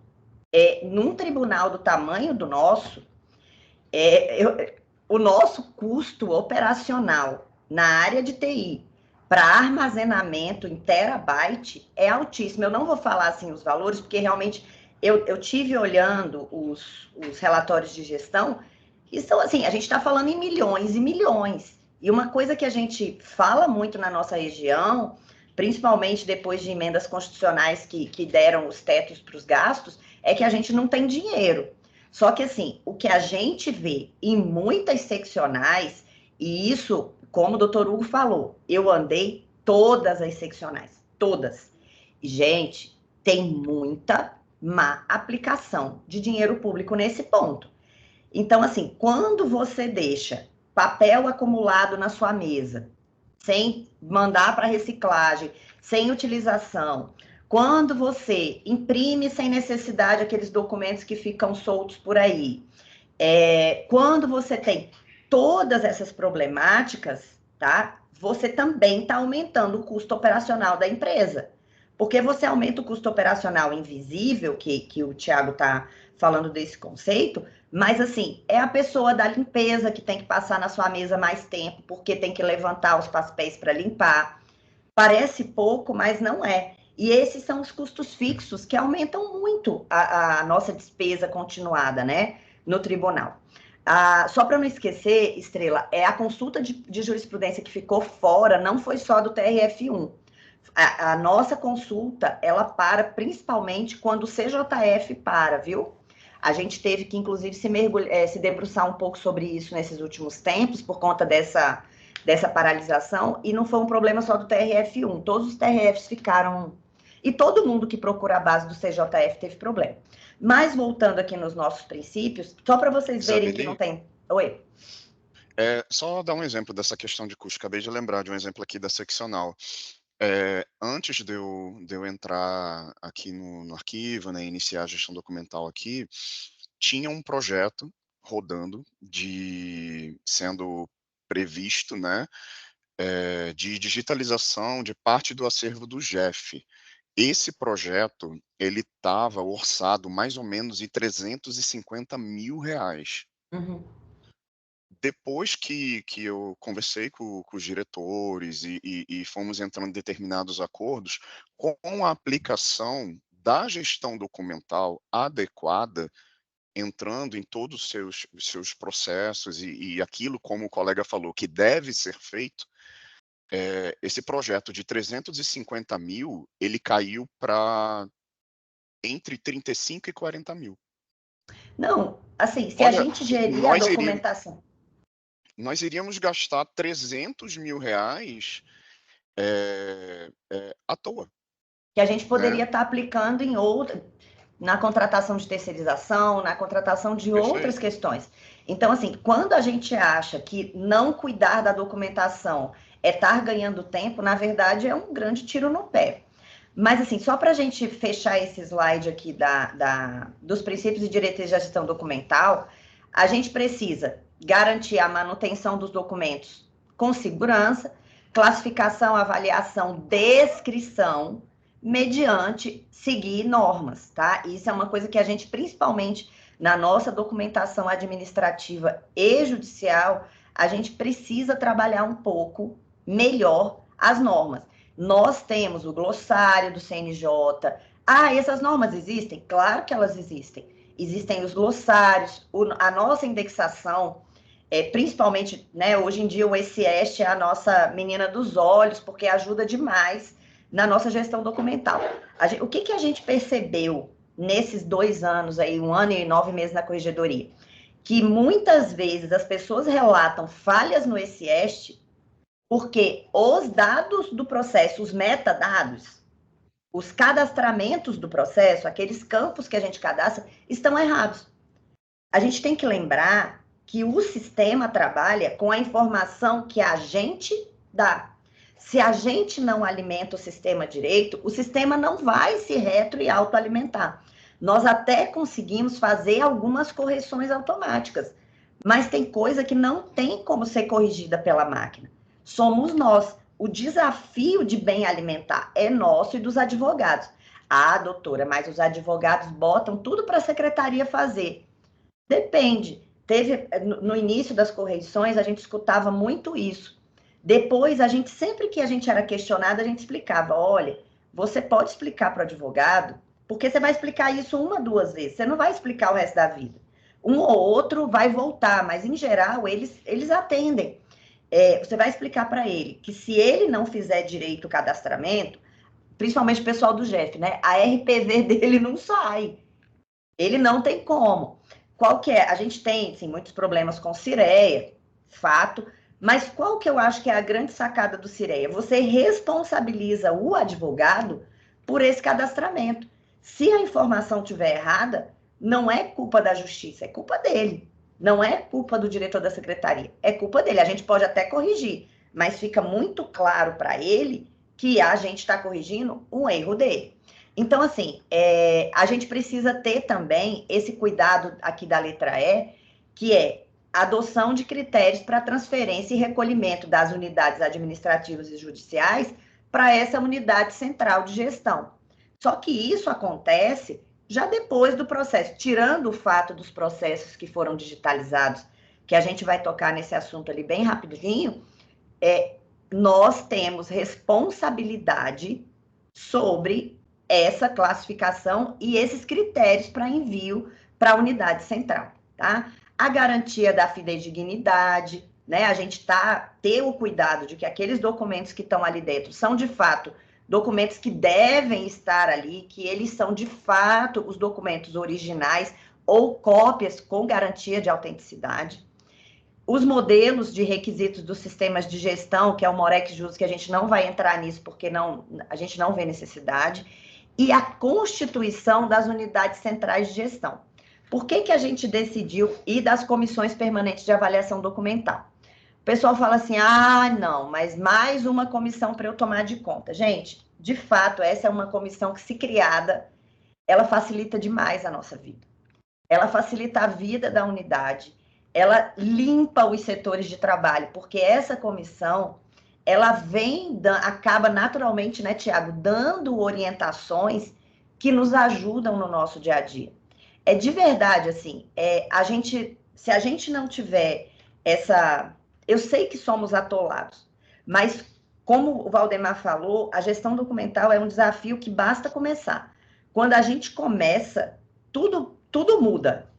Num tribunal do tamanho do nosso, o nosso custo operacional na área de TI para armazenamento em terabyte é altíssimo. Eu não vou falar assim os valores, porque realmente eu tive olhando os relatórios de gestão, e são assim, a gente está falando em milhões e milhões. E uma coisa que a gente fala muito na nossa região, principalmente depois de emendas constitucionais que deram os tetos para os gastos, é que a gente não tem dinheiro. Só que, assim, o que a gente vê em muitas seccionais, e isso, como o doutor Hugo falou, eu andei todas as seccionais, todas. E, gente, tem muita má aplicação de dinheiro público nesse ponto. Então, assim, quando você deixa papel acumulado na sua mesa, sem mandar para reciclagem, sem utilização, quando você imprime sem necessidade aqueles documentos que ficam soltos por aí, quando você tem todas essas problemáticas, tá? Você também está aumentando o custo operacional da empresa. Porque você aumenta o custo operacional invisível, que o Thiago está falando desse conceito, mas assim, é a pessoa da limpeza que tem que passar na sua mesa mais tempo, porque tem que levantar os papéis para limpar. Parece pouco, mas não é. E esses são os custos fixos que aumentam muito a nossa despesa continuada, né, no tribunal. Só para não esquecer, Estrela, a consulta de jurisprudência que ficou fora não foi só do TRF1. A nossa consulta, ela para principalmente quando o CJF para, viu? A gente teve que, inclusive, se debruçar um pouco sobre isso nesses últimos tempos, por conta dessa paralisação, e não foi um problema só do TRF1. Todos os TRFs ficaram... E todo mundo que procura a base do CJF teve problema. Mas, voltando aqui nos nossos princípios, só para vocês verem que não tem... Oi? Só dar um exemplo dessa questão de custo. Acabei de lembrar de um exemplo aqui da seccional. Antes de eu entrar aqui no arquivo, né, iniciar a gestão documental aqui, tinha um projeto rodando, sendo previsto, né, de digitalização de parte do acervo do GEF. Esse projeto, ele estava orçado mais ou menos em R$350 mil. Uhum. Depois que eu conversei com os diretores e fomos entrando em determinados acordos, com a aplicação da gestão documental adequada, entrando em todos os seus processos e aquilo, como o colega falou, que deve ser feito, esse projeto de 350 mil, ele caiu para entre 35 e 40 mil. Não, assim, se a Olha, gente gerir a documentação... Nós iríamos gastar R$300 mil à toa. Que a gente poderia né? estar aplicando em na contratação de terceirização, na contratação de outras questões. Então, assim, quando a gente acha que não cuidar da documentação é estar ganhando tempo, na verdade é um grande tiro no pé. Mas, assim, só para a gente fechar esse slide aqui dos princípios e diretrizes de gestão documental, a gente precisa garantir a manutenção dos documentos com segurança, classificação, avaliação, descrição, mediante seguir normas, tá? Isso é uma coisa que a gente, principalmente na nossa documentação administrativa e judicial, a gente precisa trabalhar um pouco melhor as normas. Nós temos o glossário do CNJ. Essas normas existem? Claro que elas existem. Existem os glossários, a nossa indexação, principalmente, né, hoje em dia o ECEST é a nossa menina dos olhos, porque ajuda demais na nossa gestão documental. O que a gente percebeu nesses 2 anos aí, 1 ano e 9 meses na corregedoria? Que muitas vezes as pessoas relatam falhas no ECEST porque os dados do processo, os metadados, os cadastramentos do processo, aqueles campos que a gente cadastra, estão errados. A gente tem que lembrar que o sistema trabalha com a informação que a gente dá. Se a gente não alimenta o sistema direito, o sistema não vai se retro e autoalimentar. Nós até conseguimos fazer algumas correções automáticas, mas tem coisa que não tem como ser corrigida pela máquina. Somos nós. O desafio de bem alimentar é nosso e dos advogados. Doutora, mas os advogados botam tudo para a secretaria fazer. Depende. No início das correições, a gente escutava muito isso. Depois, sempre que a gente era questionado, a gente explicava, olha, você pode explicar para o advogado, porque você vai explicar isso 1, 2 vezes, você não vai explicar o resto da vida. Um ou outro vai voltar, mas, em geral, eles atendem. Você vai explicar para ele que se ele não fizer direito o cadastramento, principalmente o pessoal do GEF, né, a RPV dele não sai. Ele não tem como. Qual que é? A gente tem, sim, muitos problemas com Cireia, fato, mas qual que eu acho que é a grande sacada do Cireia? Você responsabiliza o advogado por esse cadastramento. Se a informação estiver errada, não é culpa da justiça, é culpa dele. Não é culpa do diretor da secretaria, é culpa dele. A gente pode até corrigir, mas fica muito claro para ele que a gente está corrigindo um erro dele. Então, assim, a gente precisa ter também esse cuidado aqui da letra E, que é a adoção de critérios para transferência e recolhimento das unidades administrativas e judiciais para essa unidade central de gestão. Só que isso acontece já depois do processo, tirando o fato dos processos que foram digitalizados, que a gente vai tocar nesse assunto ali bem rapidinho, nós temos responsabilidade sobre essa classificação e esses critérios para envio para a unidade central, tá? A garantia da fidedignidade, né? A gente ter o cuidado de que aqueles documentos que estão ali dentro são, de fato, documentos que devem estar ali, que eles são, de fato, os documentos originais ou cópias com garantia de autenticidade. Os modelos de requisitos dos sistemas de gestão, que é o Morex Jus, que a gente não vai entrar nisso porque a gente não vê necessidade, e a constituição das unidades centrais de gestão. Por que a gente decidiu ir das comissões permanentes de avaliação documental? O pessoal fala assim, não, mas mais uma comissão para eu tomar de conta. Gente, de fato, essa é uma comissão que, se criada, ela facilita demais a nossa vida. Ela facilita a vida da unidade, ela limpa os setores de trabalho, porque essa comissão, ela acaba naturalmente, né, Tiago, dando orientações que nos ajudam no nosso dia a dia. De verdade, assim, se a gente não tiver eu sei que somos atolados, mas, como o Valdemar falou, a gestão documental é um desafio que basta começar. Quando a gente começa, tudo muda.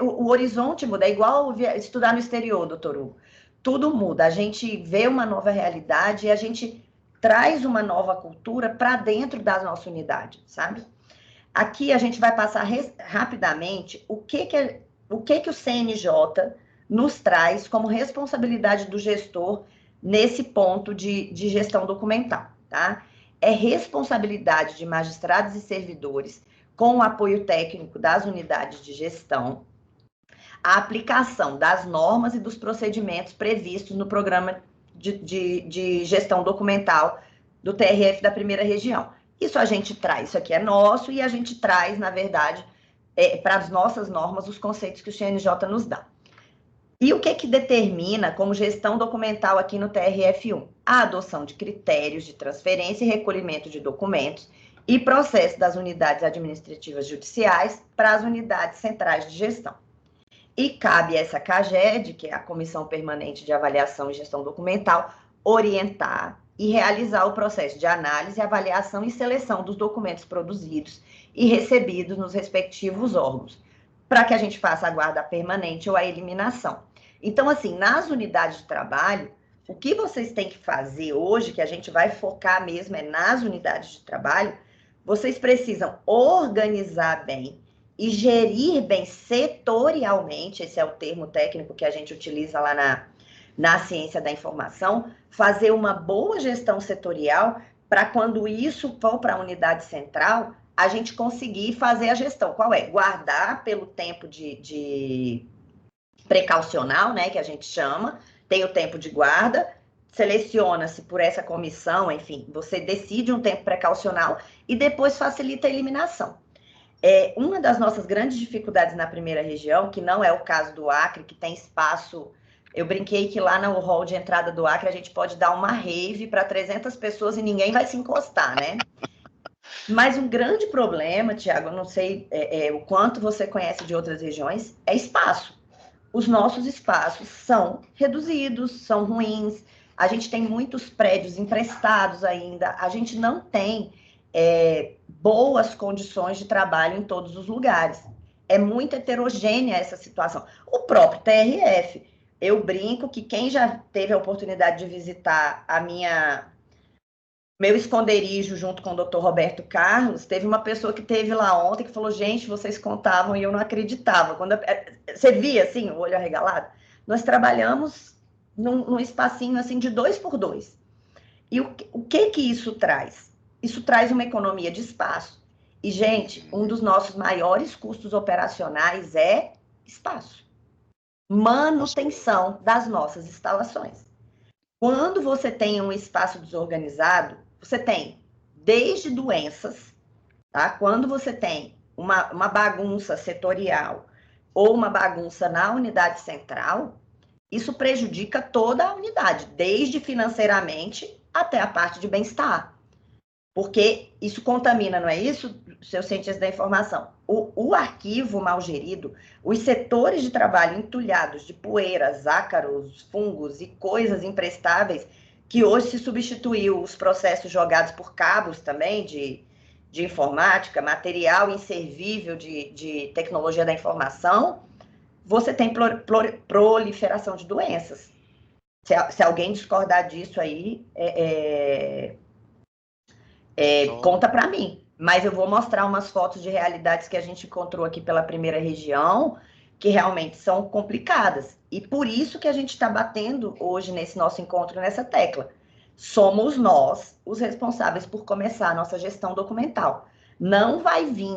O horizonte muda. É igual estudar no exterior, doutor Hugo. Tudo muda. A gente vê uma nova realidade e a gente traz uma nova cultura para dentro da nossa unidade, sabe? Aqui a gente vai passar rapidamente o que o CNJ nos traz como responsabilidade do gestor nesse ponto de gestão documental, tá? É responsabilidade de magistrados e servidores, com o apoio técnico das unidades de gestão, a aplicação das normas e dos procedimentos previstos no programa de gestão documental do TRF da Primeira Região. Isso a gente traz, isso aqui é nosso, e a gente traz, na verdade, para as nossas normas, os conceitos que o CNJ nos dá. E o que determina como gestão documental aqui no TRF1? A adoção de critérios de transferência e recolhimento de documentos e processo das unidades administrativas judiciais para as unidades centrais de gestão. E cabe a essa CAGED, que é a Comissão Permanente de Avaliação e Gestão Documental, orientar e realizar o processo de análise, avaliação e seleção dos documentos produzidos e recebidos nos respectivos órgãos, para que a gente faça a guarda permanente ou a eliminação. Então, assim, nas unidades de trabalho, o que vocês têm que fazer hoje, que a gente vai focar mesmo nas unidades de trabalho, vocês precisam organizar bem e gerir bem setorialmente, esse é o termo técnico que a gente utiliza lá na ciência da informação, fazer uma boa gestão setorial para, quando isso for para a unidade central, a gente conseguir fazer a gestão. Qual é? Guardar pelo tempo de precaucional, né, que a gente chama, tem o tempo de guarda, seleciona-se por essa comissão, enfim, você decide um tempo precaucional e depois facilita a eliminação. Uma das nossas grandes dificuldades na Primeira Região, que não é o caso do Acre, que tem espaço, eu brinquei que lá no hall de entrada do Acre a gente pode dar uma rave para 300 pessoas e ninguém vai se encostar, né? Mas um grande problema, Tiago, eu não sei o quanto você conhece de outras regiões, é espaço. Os nossos espaços são reduzidos, são ruins, a gente tem muitos prédios emprestados ainda, a gente não tem boas condições de trabalho em todos os lugares. É muito heterogênea essa situação. O próprio TRF, eu brinco que quem já teve a oportunidade de visitar meu esconderijo junto com o Dr. Roberto Carlos, teve uma pessoa que teve lá ontem que falou, gente, vocês contavam e eu não acreditava. Você via, assim, o olho arregalado? Nós trabalhamos num espacinho, assim, de 2x2. E o que isso traz? Isso traz uma economia de espaço E, gente, um dos nossos maiores custos operacionais é espaço. Manutenção das nossas instalações. Quando você tem um espaço desorganizado, você tem desde doenças, tá? Quando você tem uma bagunça setorial ou uma bagunça na unidade central, isso prejudica toda a unidade, desde financeiramente até a parte de bem-estar. Porque isso contamina, não é isso, seus cientistas da informação? O arquivo mal gerido, os setores de trabalho entulhados de poeiras, ácaros, fungos e coisas imprestáveis, que hoje se substituiu os processos jogados por cabos também de informática, material inservível de tecnologia da informação, você tem proliferação de doenças. Se alguém discordar disso aí, conta para mim. Mas eu vou mostrar umas fotos de realidades que a gente encontrou aqui pela primeira região, que realmente são complicadas. E por isso que a gente está batendo hoje nesse nosso encontro nessa tecla. Somos nós os responsáveis por começar a nossa gestão documental. Não vai vir,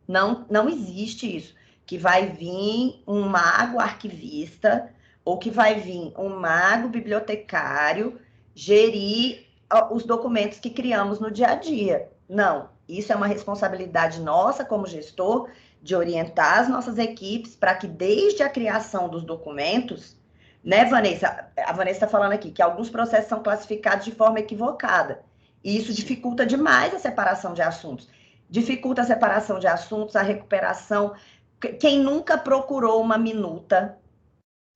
não existe isso, que vai vir um mago arquivista ou que vai vir um mago bibliotecário gerir os documentos que criamos no dia a dia. Não, isso é uma responsabilidade nossa como gestor de orientar as nossas equipes para que desde a criação dos documentos, né, Vanessa? A Vanessa está falando aqui que alguns processos são classificados de forma equivocada. E isso dificulta demais a separação de assuntos. Dificulta a separação de assuntos, a recuperação. Quem nunca procurou uma minuta,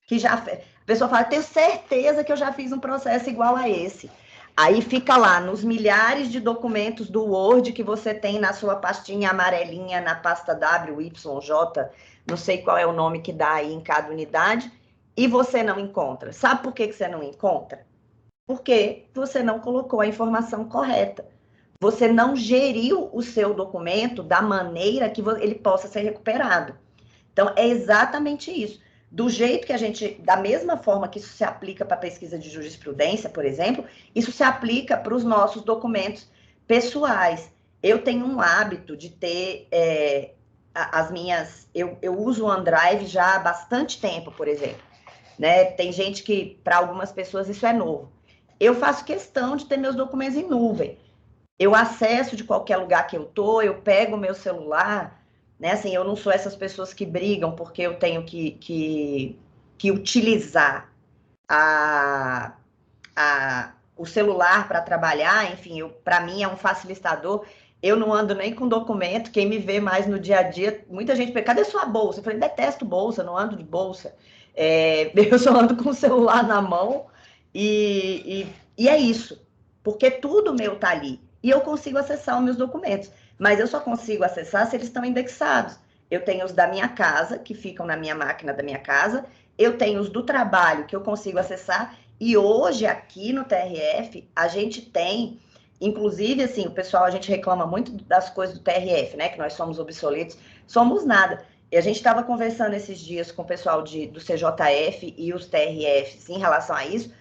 que já fez. A pessoa fala, tenho certeza que eu já fiz um processo igual a esse. Aí fica lá, nos milhares de documentos do Word que você tem na sua pastinha amarelinha, na pasta W, Y, J, não sei qual é o nome que dá aí em cada unidade, e você não encontra. Sabe por que você não encontra? Porque você não colocou a informação correta. Você não geriu o seu documento da maneira que ele possa ser recuperado. Então, é exatamente isso. Do jeito que a gente, da mesma forma que isso se aplica para a pesquisa de jurisprudência, por exemplo, isso se aplica para os nossos documentos pessoais. Eu tenho um hábito de ter as minhas... Eu uso o OneDrive já há bastante tempo, por exemplo. Né? Tem gente que, para algumas pessoas, isso é novo. Eu faço questão de ter meus documentos em nuvem. Eu acesso de qualquer lugar que eu estou, eu pego o meu celular... Né? Assim, eu não sou essas pessoas que brigam porque eu tenho que utilizar o celular para trabalhar, enfim, para mim é um facilitador. Eu não ando nem com documento, quem me vê mais no dia a dia, muita gente pergunta, cadê sua bolsa? Eu falei, detesto bolsa, não ando de bolsa. Eu só ando com o celular na mão e é isso, porque tudo meu está ali. E eu consigo acessar os meus documentos. Mas eu só consigo acessar se eles estão indexados. Eu tenho os da minha casa, que ficam na minha máquina da minha casa, eu tenho os do trabalho, que eu consigo acessar, e hoje, aqui no TRF, a gente tem, inclusive, assim, o pessoal, a gente reclama muito das coisas do TRF, né, que nós somos obsoletos, somos nada. E a gente estava conversando esses dias com o pessoal do CJF e os TRFs em relação a isso,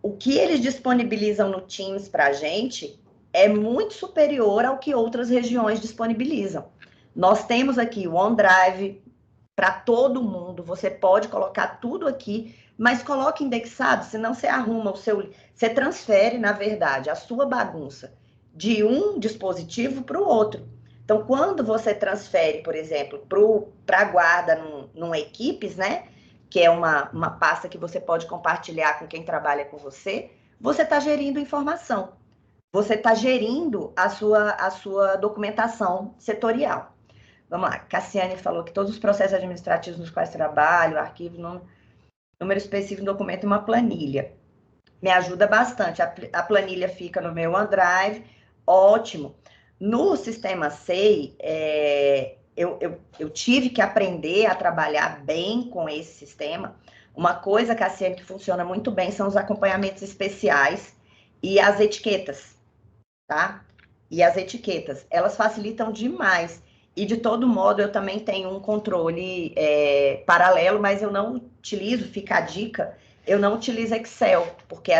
o que eles disponibilizam no Teams para a gente é muito superior ao que outras regiões disponibilizam. Nós temos aqui o OneDrive para todo mundo, você pode colocar tudo aqui, mas coloque indexado, senão você arruma o seu... Você transfere, na verdade, a sua bagunça de um dispositivo para o outro. Então, quando você transfere, por exemplo, para a guarda num Equipes, né? Que é uma pasta que você pode compartilhar com quem trabalha com você está gerindo informação. Você está gerindo a sua documentação setorial. Vamos lá, Cassiane falou que todos os processos administrativos nos quais trabalho, arquivo, número específico do documento e uma planilha. Me ajuda bastante. A planilha fica no meu OneDrive, ótimo. No sistema SEI, eu tive que aprender a trabalhar bem com esse sistema. Uma coisa, Cassiane, que funciona muito bem são os acompanhamentos especiais e as etiquetas, tá? E as etiquetas, elas facilitam demais. E, de todo modo, eu também tenho um controle paralelo, mas eu não utilizo, fica a dica, eu não utilizo Excel, porque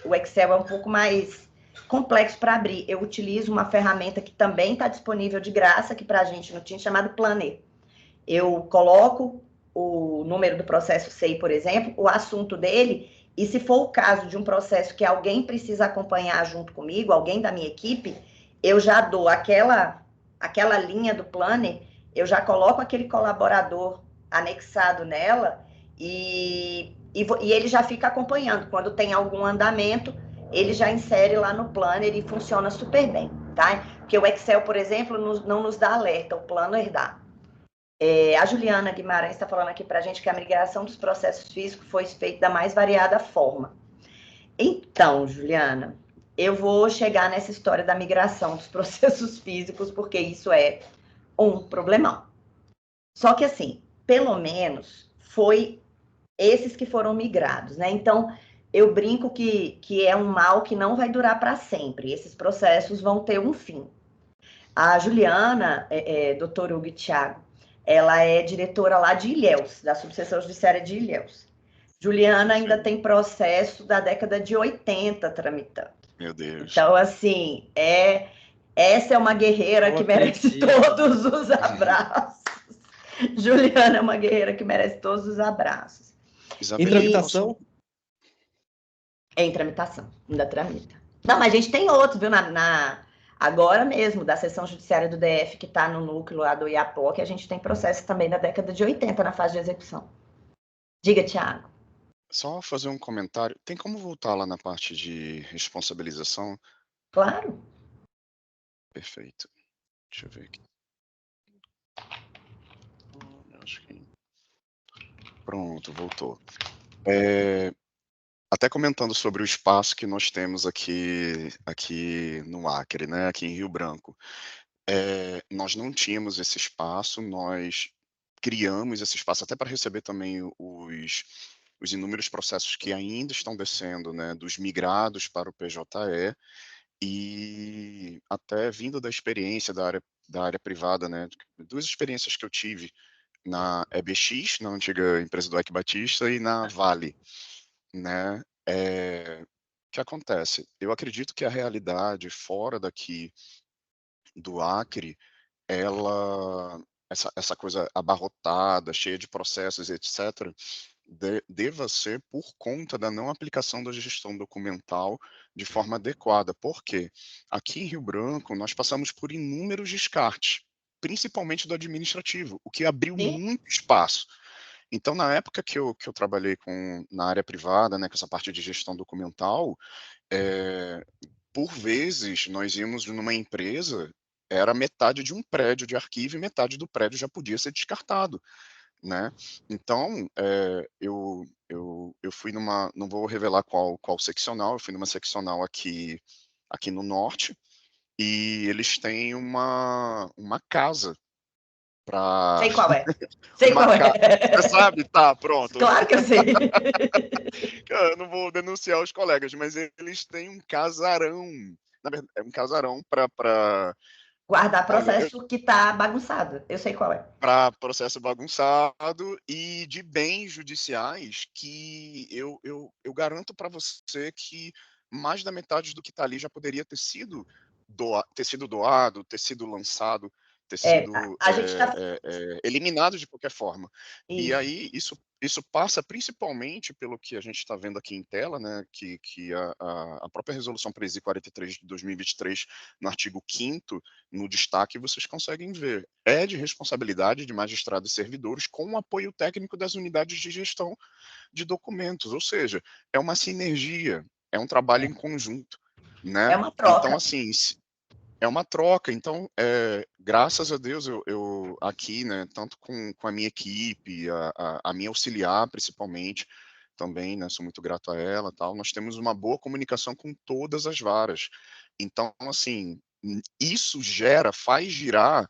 o Excel é um pouco mais complexo para abrir. Eu utilizo uma ferramenta que também está disponível de graça aqui para a gente no Teams, chamado Planner. Eu coloco o número do processo SEI, por exemplo, o assunto dele, e se for o caso de um processo que alguém precisa acompanhar junto comigo, alguém da minha equipe, eu já dou aquela linha do Planner, eu já coloco aquele colaborador anexado nela e ele já fica acompanhando. Quando tem algum andamento, ele já insere lá no Planner e funciona super bem, tá? Porque o Excel, por exemplo, não nos dá alerta, o Planner dá. A Juliana Guimarães está falando aqui para a gente que a migração dos processos físicos foi feita da mais variada forma. Então, Juliana, eu vou chegar nessa história da migração dos processos físicos, porque isso é um problemão. Só que, assim, pelo menos foi esses que foram migrados, né? Então, eu brinco que é um mal que não vai durar para sempre. Esses processos vão ter um fim. A Juliana, doutor Hugo e Thiago, ela é diretora lá de Ilhéus, da subseção judiciária de Ilhéus. Juliana ainda tem processo da década de 80 tramitando. Meu Deus. Então, assim, essa é uma guerreira que merece todos os abraços. Juliana é uma guerreira que merece todos os abraços. Em tramitação? Em tramitação, ainda tramita. Não, mas a gente tem outros, viu, agora mesmo, da seção judiciária do DF, que está no núcleo lá do Iapoque, a gente tem processo também da década de 80 na fase de execução. Diga, Thiago. Só fazer um comentário. Tem como voltar lá na parte de responsabilização? Claro. Perfeito. Deixa eu ver aqui. Acho que... Pronto, voltou. Até comentando sobre o espaço que nós temos aqui no Acre, né, aqui em Rio Branco. Nós não tínhamos esse espaço, nós criamos esse espaço até para receber também os inúmeros processos que ainda estão descendo, né, dos migrados para o PJE, e até vindo da experiência da área privada, né, duas experiências que eu tive na EBX, na antiga empresa do Eike Batista, e na Vale, né. O que acontece? Eu acredito que a realidade fora daqui do Acre, essa coisa abarrotada, cheia de processos, etc., deva ser por conta da não aplicação da gestão documental de forma adequada. Por quê? Aqui em Rio Branco, nós passamos por inúmeros descartes, principalmente do administrativo, o que abriu muito espaço. Então, na época que eu trabalhei na área privada, né, com essa parte de gestão documental, por vezes, nós íamos numa empresa, era metade de um prédio de arquivo e metade do prédio já podia ser descartado, né. Então, eu fui não vou revelar qual seccional, eu fui numa seccional aqui no norte, e eles têm uma casa para Sei qual é. Sei uma qual ca é. Você sabe? Tá, pronto. Claro que eu sei. Eu não vou denunciar os colegas, mas eles têm um casarão, na verdade, é um casarão para Guardar processo que está bagunçado. Eu sei qual é. para processo bagunçado e de bens judiciais que eu garanto para você que mais da metade do que está ali já poderia ter sido doado, ter sido lançado, ter sido A gente está... eliminado de qualquer forma. E Isso. aí isso passa principalmente pelo que a gente está vendo aqui em tela, né, que a própria resolução Presi 43 de 2023, no artigo 5º, no destaque, vocês conseguem ver. É de responsabilidade de magistrados e servidores com o apoio técnico das unidades de gestão de documentos, ou seja, é uma sinergia, é um trabalho em conjunto, né. É uma troca. Então, assim, é uma troca. Então, graças a Deus, eu aqui, né, tanto com a minha equipe, a minha auxiliar, principalmente, também, né, sou muito grato a ela, tal, nós temos uma boa comunicação com todas as varas. Então, assim, isso faz girar,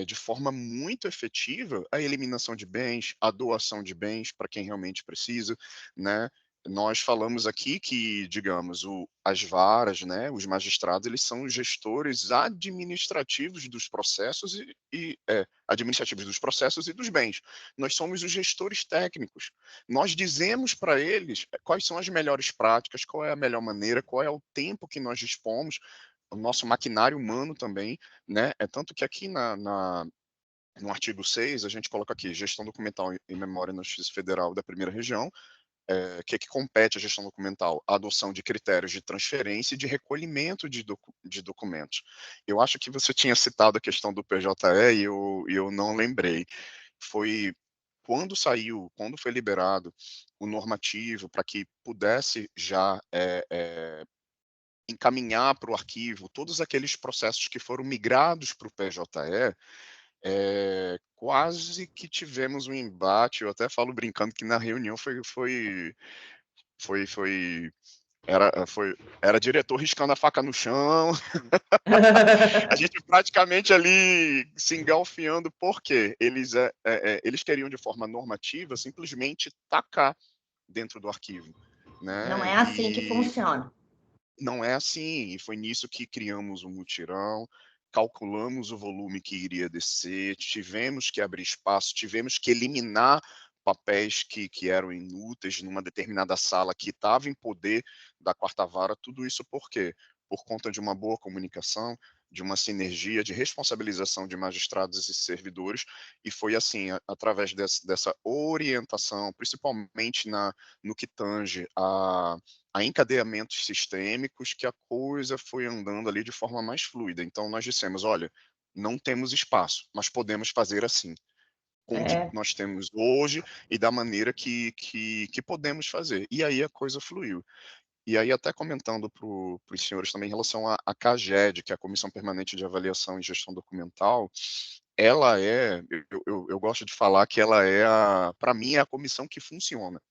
de forma muito efetiva a eliminação de bens, a doação de bens para quem realmente precisa, né. nós falamos aqui que, digamos, as varas, né, os magistrados, eles são os gestores administrativos dos processos administrativos dos processos e dos bens. Nós somos os gestores técnicos. Nós dizemos para eles quais são as melhores práticas, qual é a melhor maneira, qual é o tempo que nós dispomos, o nosso maquinário humano também, né? É tanto que aqui no artigo 6, a gente coloca aqui, gestão documental e memória na Justiça Federal da Primeira Região, que compete à gestão documental? A adoção de critérios de transferência e de recolhimento de documentos. Eu acho que você tinha citado a questão do PJE e eu não lembrei. Foi quando foi liberado o normativo para que pudesse já encaminhar para o arquivo todos aqueles processos que foram migrados para o PJE, quase que tivemos um embate. Eu até falo brincando que na reunião era diretor riscando a faca no chão, a gente praticamente ali se engalfiando, porque eles queriam de forma normativa simplesmente tacar dentro do arquivo, Não né? é assim que E funciona. não é assim, e foi nisso que criamos um mutirão, calculamos o volume que iria descer, tivemos que abrir espaço, tivemos que eliminar papéis que eram inúteis numa determinada sala que estava em poder da quarta vara. Tudo isso por quê? Por conta de uma boa comunicação, de uma sinergia, de responsabilização de magistrados e servidores, e foi assim, através dessa orientação, principalmente no que tange a encadeamentos sistêmicos, que a coisa foi andando ali de forma mais fluida. Então nós dissemos, olha, não temos espaço, mas podemos fazer assim, com o que nós temos hoje e da maneira que podemos fazer. E aí a coisa fluiu. E aí até comentando para os senhores também em relação à CAGED, que é a Comissão Permanente de Avaliação e Gestão Documental, ela eu gosto de falar que ela para mim, é a comissão que funciona,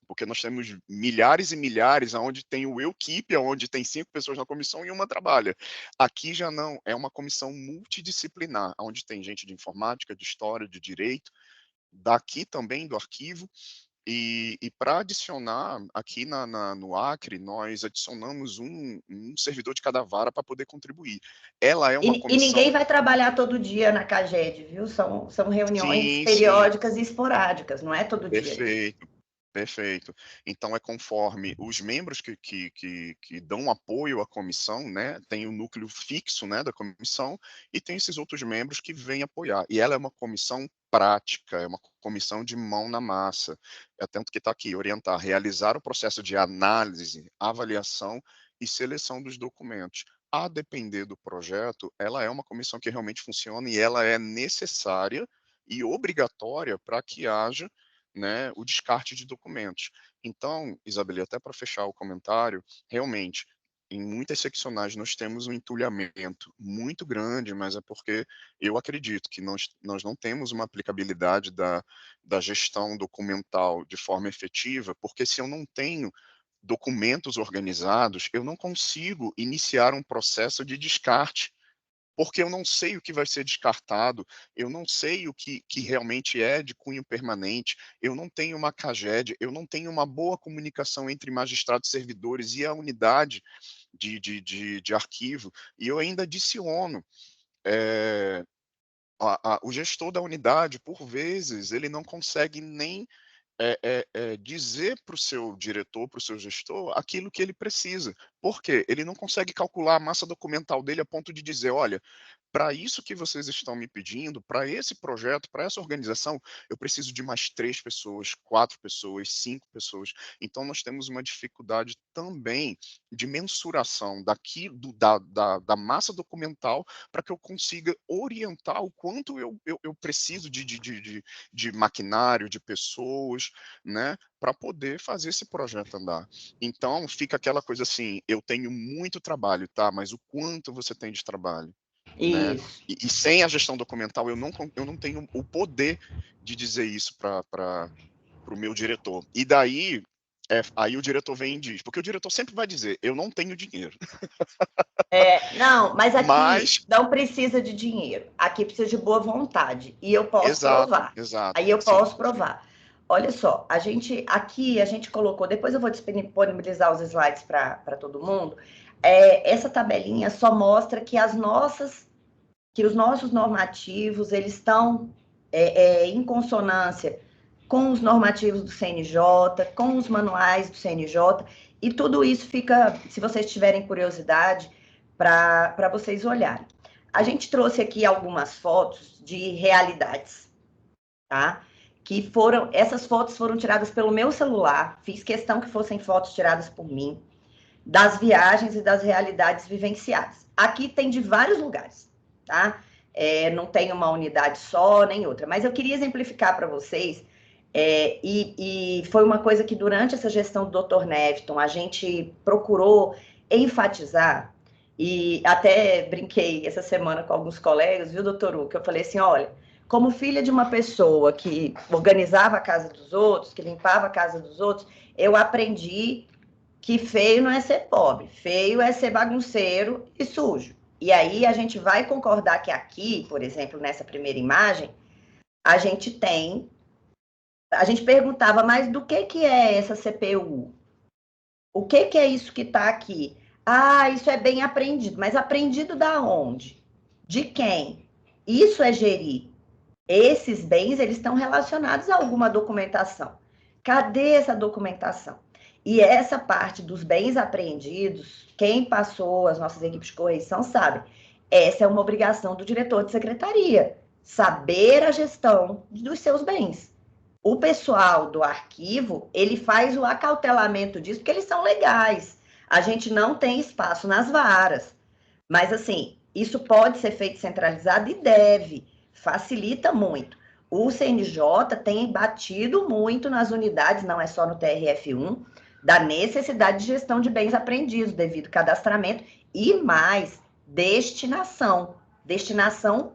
porque nós temos milhares e milhares onde tem o equipe, onde tem 5 pessoas na comissão e uma trabalha. Aqui já não, é uma comissão multidisciplinar, onde tem gente de informática, de história, de direito, daqui também do arquivo, e para adicionar aqui no Acre, nós adicionamos um servidor de cada vara para poder contribuir. Ela é uma E ninguém comissão... vai trabalhar todo dia na CAGED, viu? São reuniões Sim, sim. periódicas e esporádicas, não é todo dia. Perfeito. Perfeito. Então é conforme os membros que dão apoio à comissão, né, tem o núcleo fixo, né, da comissão, e tem esses outros membros que vêm apoiar. E ela é uma comissão prática, é uma comissão de mão na massa. É tanto que está aqui, orientar, realizar o processo de análise, avaliação e seleção dos documentos. A depender do projeto, ela é uma comissão que realmente funciona e ela é necessária e obrigatória para que haja, né, o descarte de documentos. Então, Isabeli, até para fechar o comentário, realmente, em muitas seccionais nós temos um entulhamento muito grande, mas é porque eu acredito que nós não temos uma aplicabilidade da gestão documental de forma efetiva, porque se eu não tenho documentos organizados, eu não consigo iniciar um processo de descarte, porque eu não sei o que vai ser descartado, eu não sei o que realmente é de cunho permanente, eu não tenho uma CAGED, eu não tenho uma boa comunicação entre magistrados e servidores e a unidade de arquivo, e eu ainda adiciono, o gestor da unidade, por vezes, ele não consegue nem dizer para o seu diretor, para o seu gestor, aquilo que ele precisa. Por quê? Ele não consegue calcular a massa documental dele a ponto de dizer, olha, para isso que vocês estão me pedindo, para esse projeto, para essa organização, eu preciso de mais 3 pessoas, 4 pessoas, 5 pessoas. Então, nós temos uma dificuldade também de mensuração da massa documental para que eu consiga orientar o quanto eu preciso de maquinário, de pessoas, né, para poder fazer esse projeto andar. Então, fica aquela coisa assim, eu tenho muito trabalho, tá? Mas o quanto você tem de trabalho? Né? Isso. E sem a gestão documental, eu não tenho o poder de dizer isso para o meu diretor. E daí, aí o diretor vem e diz, porque o diretor sempre vai dizer, eu não tenho dinheiro. Não, mas aqui Mas, não precisa de dinheiro. Aqui precisa de boa vontade. E eu posso exato, provar. exato. Aí eu Sim, posso provar. olha só, a gente colocou, depois eu vou disponibilizar os slides para todo mundo. Essa tabelinha só mostra que os nossos normativos, eles estão em consonância com os normativos do CNJ, com os manuais do CNJ, e tudo isso fica, se vocês tiverem curiosidade, para vocês olharem. A gente trouxe aqui algumas fotos de realidades, tá? Essas fotos foram tiradas pelo meu celular, fiz questão que fossem fotos tiradas por mim, das viagens e das realidades vivenciadas. Aqui tem de vários lugares, tá? Não tem uma unidade só, nem outra, mas eu queria exemplificar para vocês, e foi uma coisa que durante essa gestão do Dr. Neviton, a gente procurou enfatizar, e até brinquei essa semana com alguns colegas, viu, doutor Hugo, que eu falei assim, olha, como filha de uma pessoa que organizava a casa dos outros, que limpava a casa dos outros, eu aprendi que feio não é ser pobre, feio é ser bagunceiro e sujo. E aí a gente vai concordar que aqui, por exemplo, nessa primeira imagem, a gente perguntava, mas do que é essa CPU? O que é isso que está aqui? Ah, isso é bem aprendido, mas aprendido da onde? De quem? Isso é gerir. Esses bens, eles estão relacionados a alguma documentação. Cadê essa documentação? E essa parte dos bens apreendidos, quem passou, as nossas equipes de correição sabem, essa é uma obrigação do diretor de secretaria, saber a gestão dos seus bens. O pessoal do arquivo, ele faz o acautelamento disso, porque eles são legais. A gente não tem espaço nas varas. Mas, assim, isso pode ser feito centralizado e deve. Facilita muito. O CNJ tem batido muito nas unidades, não é só no TRF1, da necessidade de gestão de bens apreendidos, devido cadastramento e mais, destinação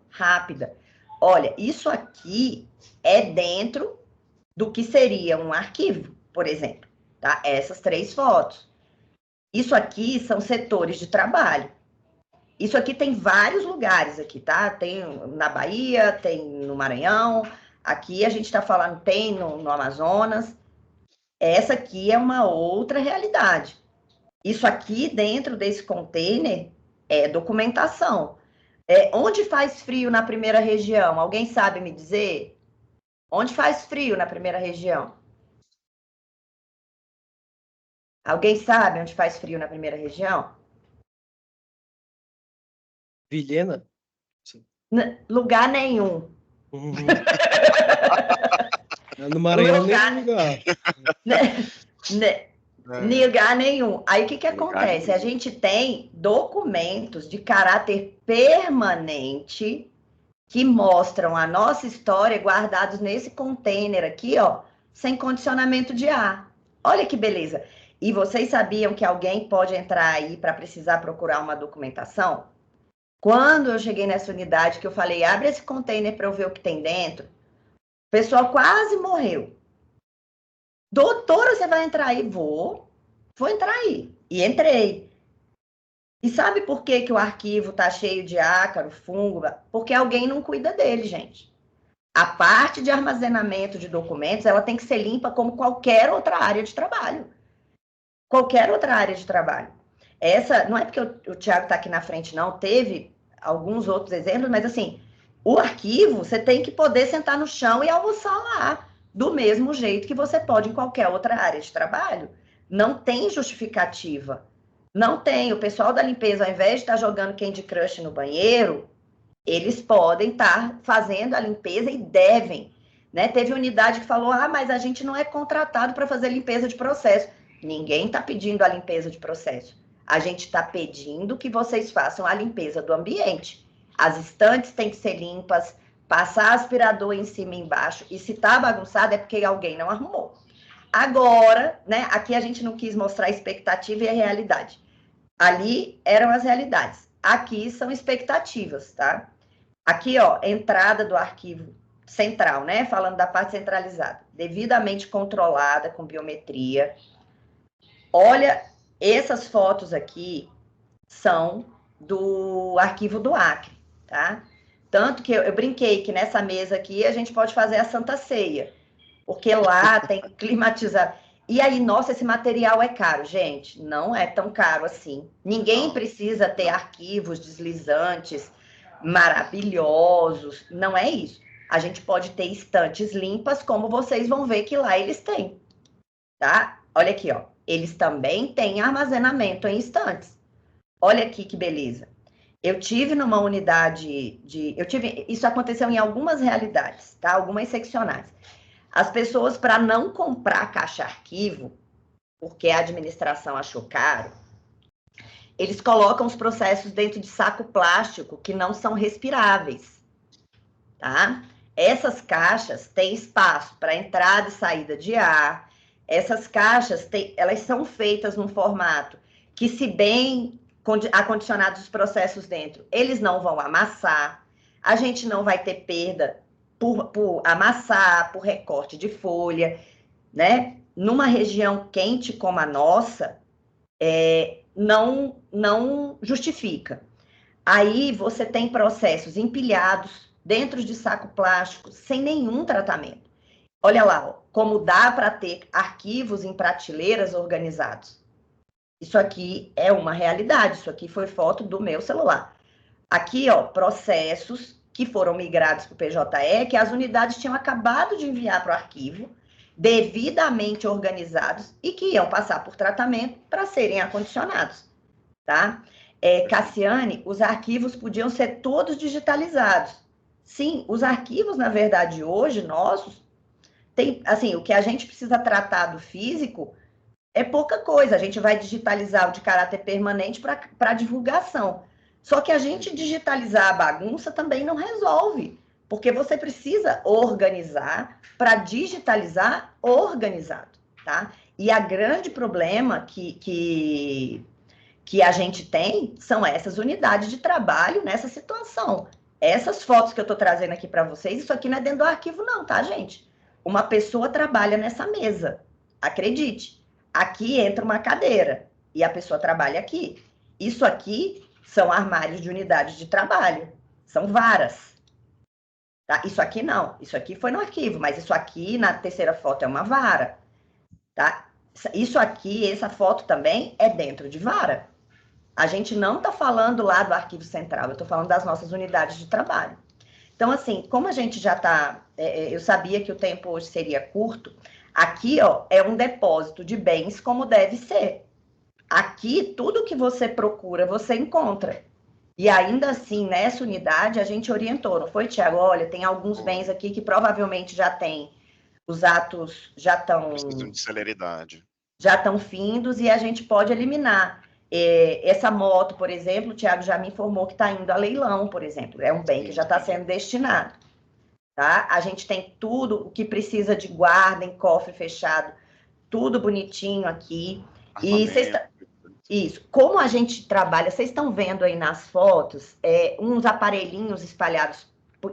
rápida. Olha, isso aqui é dentro do que seria um arquivo, por exemplo, tá? Essas 3 fotos. Isso aqui são setores de trabalho. Isso aqui tem vários lugares aqui, tá? Tem na Bahia, tem no Maranhão, aqui a gente está falando, tem no Amazonas. Essa aqui é uma outra realidade. Isso aqui, dentro desse container, é documentação. Onde faz frio na primeira região? Alguém sabe me dizer? Onde faz frio na primeira região? Alguém sabe onde faz frio na primeira região? Vilhena? Sim. Lugar nenhum. No Maranhão nem lugar. Lugar nenhum. Aí o que acontece? A gente tem documentos de caráter permanente que mostram a nossa história guardados nesse container aqui, ó, sem condicionamento de ar. Olha que beleza. E vocês sabiam que alguém pode entrar aí para precisar procurar uma documentação? Quando eu cheguei nessa unidade que eu falei, abre esse container para eu ver o que tem dentro, o pessoal quase morreu. Doutora, você vai entrar aí? Vou entrar aí. E entrei. E sabe por que o arquivo tá cheio de ácaro, fungo? Porque alguém não cuida dele, gente. A parte de armazenamento de documentos, ela tem que ser limpa como qualquer outra área de trabalho. Qualquer outra área de trabalho. Essa, não é porque o Thiago tá aqui na frente, não. Teve alguns outros exemplos, mas assim, o arquivo, você tem que poder sentar no chão e almoçar lá, do mesmo jeito que você pode em qualquer outra área de trabalho. Não tem justificativa. Não tem. O pessoal da limpeza, ao invés de estar jogando Candy Crush no banheiro, eles podem estar fazendo a limpeza e devem. Né? Teve unidade que falou, mas a gente não é contratado para fazer limpeza de processo. Ninguém está pedindo a limpeza de processo. A gente está pedindo que vocês façam a limpeza do ambiente. As estantes têm que ser limpas, passar aspirador em cima e embaixo. E se está bagunçado é porque alguém não arrumou. Agora, né, aqui a gente não quis mostrar a expectativa e a realidade. Ali eram as realidades. Aqui são expectativas, tá? Aqui, ó, entrada do arquivo central, né? Falando da parte centralizada. Devidamente controlada com biometria. Olha, essas fotos aqui são do arquivo do Acre, tá? Tanto que eu brinquei que nessa mesa aqui a gente pode fazer a Santa Ceia. porque lá tem climatizar. E aí, nossa, esse material é caro, gente. Não é tão caro assim. Ninguém precisa ter arquivos deslizantes maravilhosos. Não é isso. A gente pode ter estantes limpas, como vocês vão ver que lá eles têm, tá? Olha aqui, ó. Eles também têm armazenamento em estantes. Olha aqui que beleza. Eu tive numa unidade isso aconteceu em algumas realidades, tá? Algumas seccionais. As pessoas, para não comprar caixa arquivo, porque a administração achou caro, eles colocam os processos dentro de saco plástico que não são respiráveis, tá? Essas caixas têm espaço para entrada e saída de ar. Essas caixas, elas são feitas num formato que, se bem acondicionados os processos dentro, eles não vão amassar. A gente não vai ter perda por amassar, por recorte de folha, né? Numa região quente como a nossa, não justifica. Aí você tem processos empilhados dentro de saco plástico, sem nenhum tratamento. Olha lá, ó, como dá para ter arquivos em prateleiras organizados. Isso aqui é uma realidade, isso aqui foi foto do meu celular. Aqui, ó, processos que foram migrados para o PJE, que as unidades tinham acabado de enviar para o arquivo, devidamente organizados e que iam passar por tratamento para serem acondicionados, tá? Cassiane, os arquivos podiam ser todos digitalizados. Sim, os arquivos, na verdade, hoje, nossos, tem, assim, o que a gente precisa tratar do físico é pouca coisa. A gente vai digitalizar o de caráter permanente para divulgação. Só que a gente digitalizar a bagunça também não resolve, porque você precisa organizar para digitalizar organizado, tá? E a grande problema que a gente tem são essas unidades de trabalho nessa situação. Essas fotos que eu estou trazendo aqui para vocês, isso aqui não é dentro do arquivo não, tá, gente? Uma pessoa trabalha nessa mesa, acredite. Aqui entra uma cadeira e a pessoa trabalha aqui. Isso aqui são armários de unidades de trabalho, são varas. Tá? Isso aqui não, isso aqui foi no arquivo, mas isso aqui na terceira foto é uma vara. Tá? Isso aqui, essa foto também é dentro de vara. A gente não está falando lá do arquivo central, eu estou falando das nossas unidades de trabalho. Então, assim, como a gente já está... eu sabia que o tempo hoje seria curto. Aqui, ó, é um depósito de bens como deve ser. Aqui, tudo que você procura, você encontra. E ainda assim, nessa unidade, a gente orientou, não foi, Tiago? Olha, tem alguns bens aqui que provavelmente já tem, os atos já estão... Precisam de celeridade. Já estão findos e a gente pode eliminar. Essa moto, por exemplo, o Tiago já me informou que está indo a leilão, por exemplo. É um bem que já está sendo destinado. Tá? A gente tem tudo o que precisa de guarda em cofre fechado, tudo bonitinho aqui. E isso, como a gente trabalha, vocês estão vendo aí nas fotos, uns aparelhinhos espalhados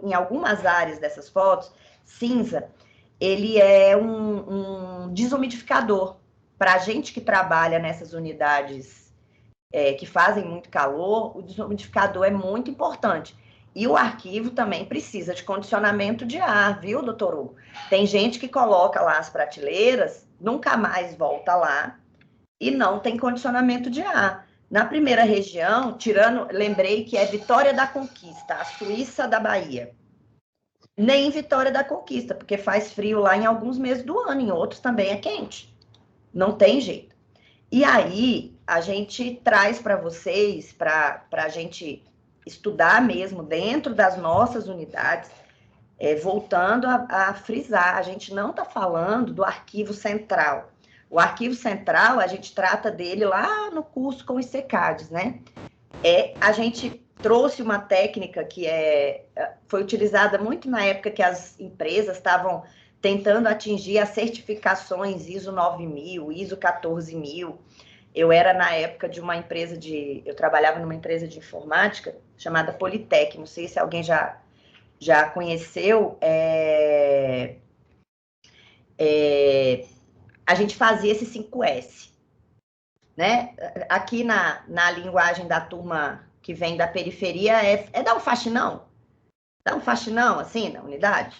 em algumas áreas dessas fotos, cinza, ele é um desumidificador. Para a gente que trabalha nessas unidades que fazem muito calor, o desumidificador é muito importante. E o arquivo também precisa de condicionamento de ar, viu, doutor Hugo? Tem gente que coloca lá as prateleiras, nunca mais volta lá e não tem condicionamento de ar. Na primeira região, lembrei que é Vitória da Conquista, a Suíça da Bahia. Nem Vitória da Conquista, porque faz frio lá em alguns meses do ano, em outros também é quente. Não tem jeito. E aí, a gente traz para vocês, para a gente estudar mesmo dentro das nossas unidades, voltando a frisar, a gente não está falando do arquivo central. O arquivo central, a gente trata dele lá no curso com os CECADs, né? A gente trouxe uma técnica que foi utilizada muito na época que as empresas estavam tentando atingir as certificações ISO 9000, ISO 14000. Eu era, na época, de uma empresa eu trabalhava numa empresa de informática chamada Politec, não sei se alguém já conheceu. A gente fazia esse 5S, né? Aqui na linguagem da turma que vem da periferia, dar um faxinão? Dá um faxinão, assim, na unidade?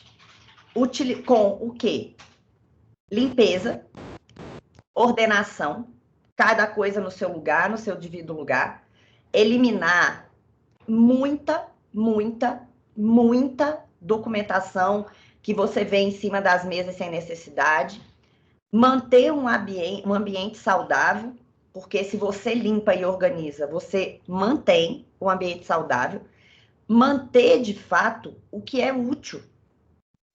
Com o quê? limpeza, ordenação, cada coisa no seu lugar, no seu devido lugar, eliminar muita documentação que você vê em cima das mesas sem necessidade, manter um ambiente saudável, porque se você limpa e organiza, você mantém o ambiente saudável, manter de fato o que é útil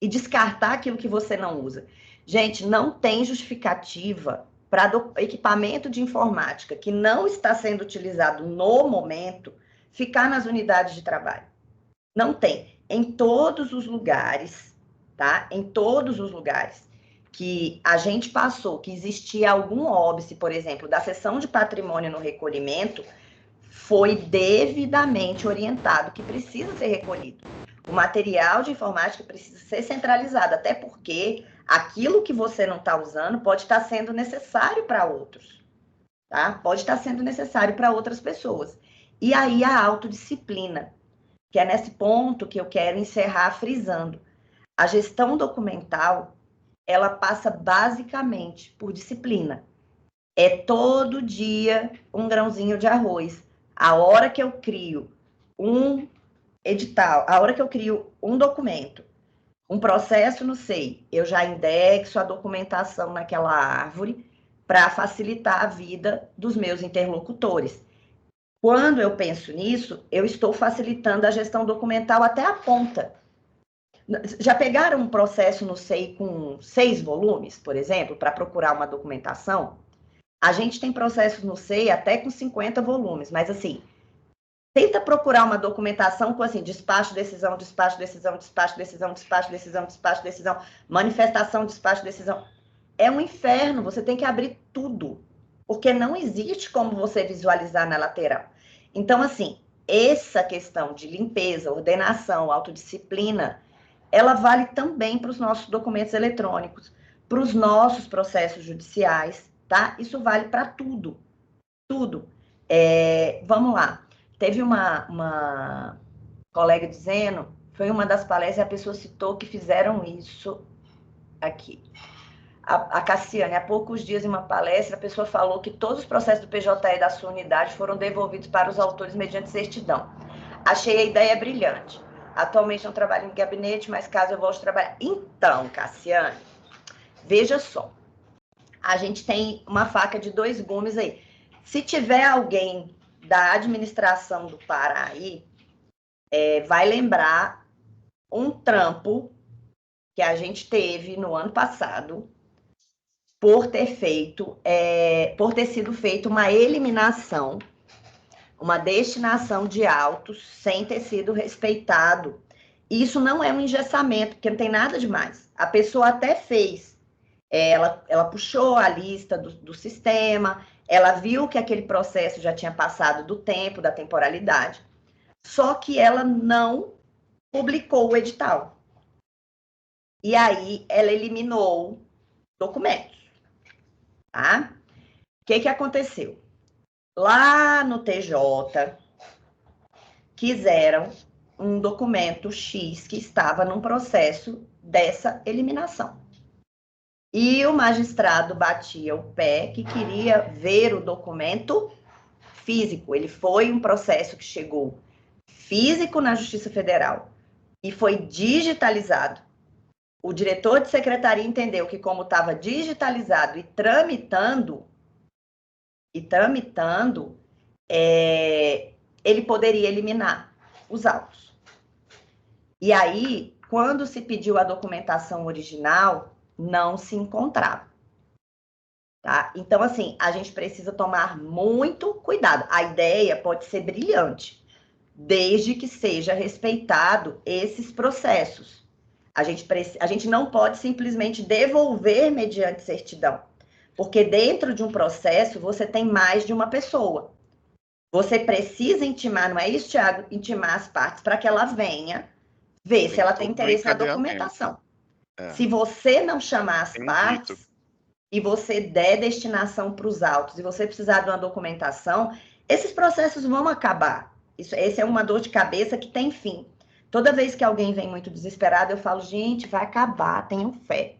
e descartar aquilo que você não usa. Gente, não tem justificativa para equipamento de informática que não está sendo utilizado no momento ficar nas unidades de trabalho. Não tem. Em todos os lugares, tá? Em todos os lugares que a gente passou, que existia algum óbice, por exemplo, da seção de patrimônio no recolhimento, foi devidamente orientado que precisa ser recolhido. O material de informática precisa ser centralizado, até porque aquilo que você não está usando pode estar sendo necessário para outros, tá? Pode estar sendo necessário para outras pessoas. E aí a autodisciplina, que é nesse ponto que eu quero encerrar frisando. A gestão documental, ela passa basicamente por disciplina. É todo dia um grãozinho de arroz. A hora que eu crio um edital, a hora que eu crio um documento, um processo no SEI, eu já indexo a documentação naquela árvore para facilitar a vida dos meus interlocutores. Quando eu penso nisso, eu estou facilitando a gestão documental até a ponta. Já pegaram um processo no SEI com 6 volumes, por exemplo, para procurar uma documentação? A gente tem processos no SEI até com 50 volumes, mas assim, tenta procurar uma documentação com assim, despacho, decisão, despacho, decisão, despacho, decisão, despacho, decisão, despacho, decisão, manifestação, despacho, decisão. É um inferno, você tem que abrir tudo, porque não existe como você visualizar na lateral. Então, assim, essa questão de limpeza, ordenação, autodisciplina, ela vale também para os nossos documentos eletrônicos, para os nossos processos judiciais, tá? Isso vale para tudo, tudo. Vamos lá. Teve uma colega dizendo, foi uma das palestras, a pessoa citou que fizeram isso aqui. A Cassiane, há poucos dias, em uma palestra, a pessoa falou que todos os processos do PJE da sua unidade foram devolvidos para os autores mediante certidão. Achei a ideia brilhante. Atualmente não trabalho em gabinete, mas caso eu volte a trabalhar... Então, Cassiane, veja só. A gente tem uma faca de 2 gumes aí. Se tiver alguém da administração do Pará aí, vai lembrar um trampo que a gente teve no ano passado por ter sido feita uma eliminação, uma destinação de autos sem ter sido respeitado. Isso não é um engessamento, porque não tem nada demais. A pessoa até fez, ela puxou a lista do sistema, ela viu que aquele processo já tinha passado do tempo, da temporalidade, só que ela não publicou o edital. E aí ela eliminou documentos. Tá? O que aconteceu? Lá no TJ, quiseram um documento X que estava num processo dessa eliminação. E o magistrado batia o pé que queria ver o documento físico. Ele foi um processo que chegou físico na Justiça Federal e foi digitalizado. O diretor de secretaria entendeu que, como estava digitalizado e tramitando, ele poderia eliminar os autos. E aí, quando se pediu a documentação original, não se encontrava. Tá? Então, assim, a gente precisa tomar muito cuidado. A ideia pode ser brilhante, desde que seja respeitado esses processos. A gente não pode simplesmente devolver mediante certidão. Porque dentro de um processo, você tem mais de uma pessoa. Você precisa intimar, não é isso, Thiago? Intimar as partes para que ela venha ver se ela tem interesse na documentação. Se você não chamar as partes e você der destinação para os autos e você precisar de uma documentação, esses processos vão acabar. Essa é uma dor de cabeça que tem fim. Toda vez que alguém vem muito desesperado, eu falo, gente, vai acabar, tenham fé.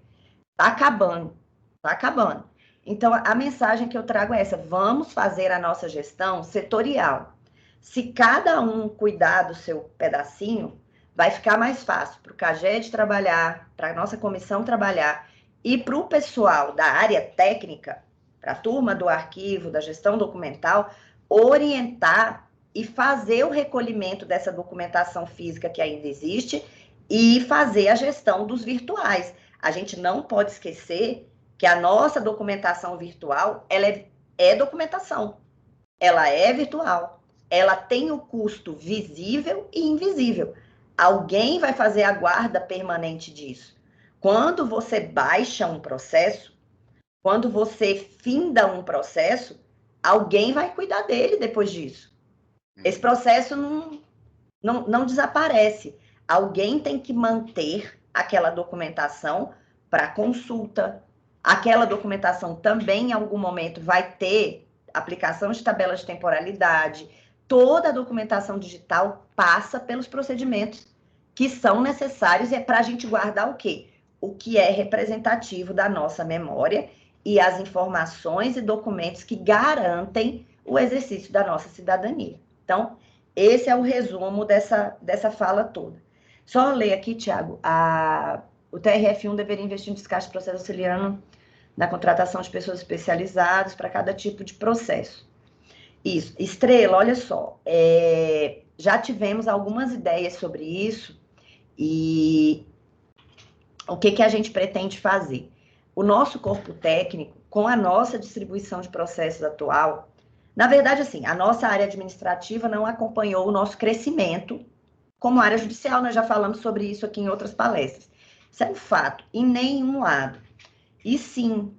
Está acabando. Está acabando. Então, a mensagem que eu trago é essa: vamos fazer a nossa gestão setorial. Se cada um cuidar do seu pedacinho, vai ficar mais fácil para o CAGED trabalhar, para a nossa comissão trabalhar e para o pessoal da área técnica, para a turma do arquivo, da gestão documental, orientar e fazer o recolhimento dessa documentação física que ainda existe e fazer a gestão dos virtuais. A gente não pode esquecer que a nossa documentação virtual, ela é documentação, ela é virtual, ela tem o custo visível e invisível. Alguém vai fazer a guarda permanente disso. Quando você baixa um processo, quando você finda um processo, alguém vai cuidar dele depois disso. Esse processo não desaparece. Alguém tem que manter aquela documentação para consulta. Aquela documentação também, em algum momento, vai ter aplicação de tabela de temporalidade. Toda a documentação digital passa pelos procedimentos que são necessários, e é para a gente guardar o quê? O que é representativo da nossa memória e as informações e documentos que garantem o exercício da nossa cidadania. Então, esse é o resumo dessa fala toda. Só ler aqui, Tiago, o TRF1 deveria investir em descarte de processo auxiliando na contratação de pessoas especializadas para cada tipo de processo. Isso. Estrela, olha só, já tivemos algumas ideias sobre isso e o que a gente pretende fazer? O nosso corpo técnico, com a nossa distribuição de processos atual, na verdade, assim, a nossa área administrativa não acompanhou o nosso crescimento como área judicial, nós já falamos sobre isso aqui em outras palestras. Isso é um fato, em nenhum lado. E sim,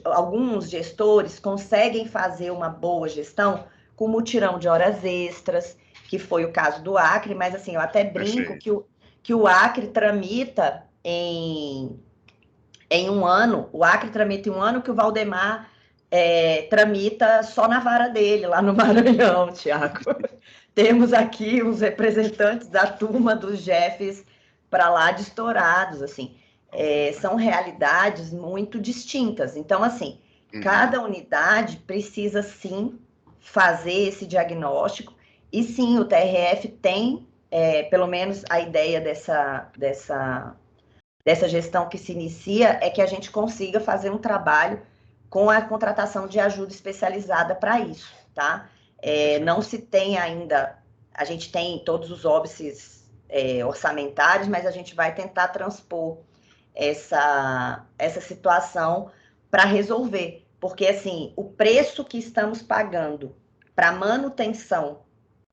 alguns gestores conseguem fazer uma boa gestão com mutirão de horas extras, que foi o caso do Acre, mas assim, eu até brinco que o Acre tramita em um ano, o Acre tramita em um ano que o Valdemar tramita só na vara dele, lá no Maranhão, Tiago. Temos aqui os representantes da turma dos Jeffs para lá de estourados, assim. São realidades muito distintas. Então, assim, cada unidade precisa, sim, fazer esse diagnóstico. E, sim, o TRF tem, pelo menos, a ideia dessa gestão que se inicia é que a gente consiga fazer um trabalho com a contratação de ajuda especializada para isso, tá? Não se tem ainda, a gente tem todos os óbices orçamentários, mas a gente vai tentar transpor essa situação para resolver, porque assim, o preço que estamos pagando para manutenção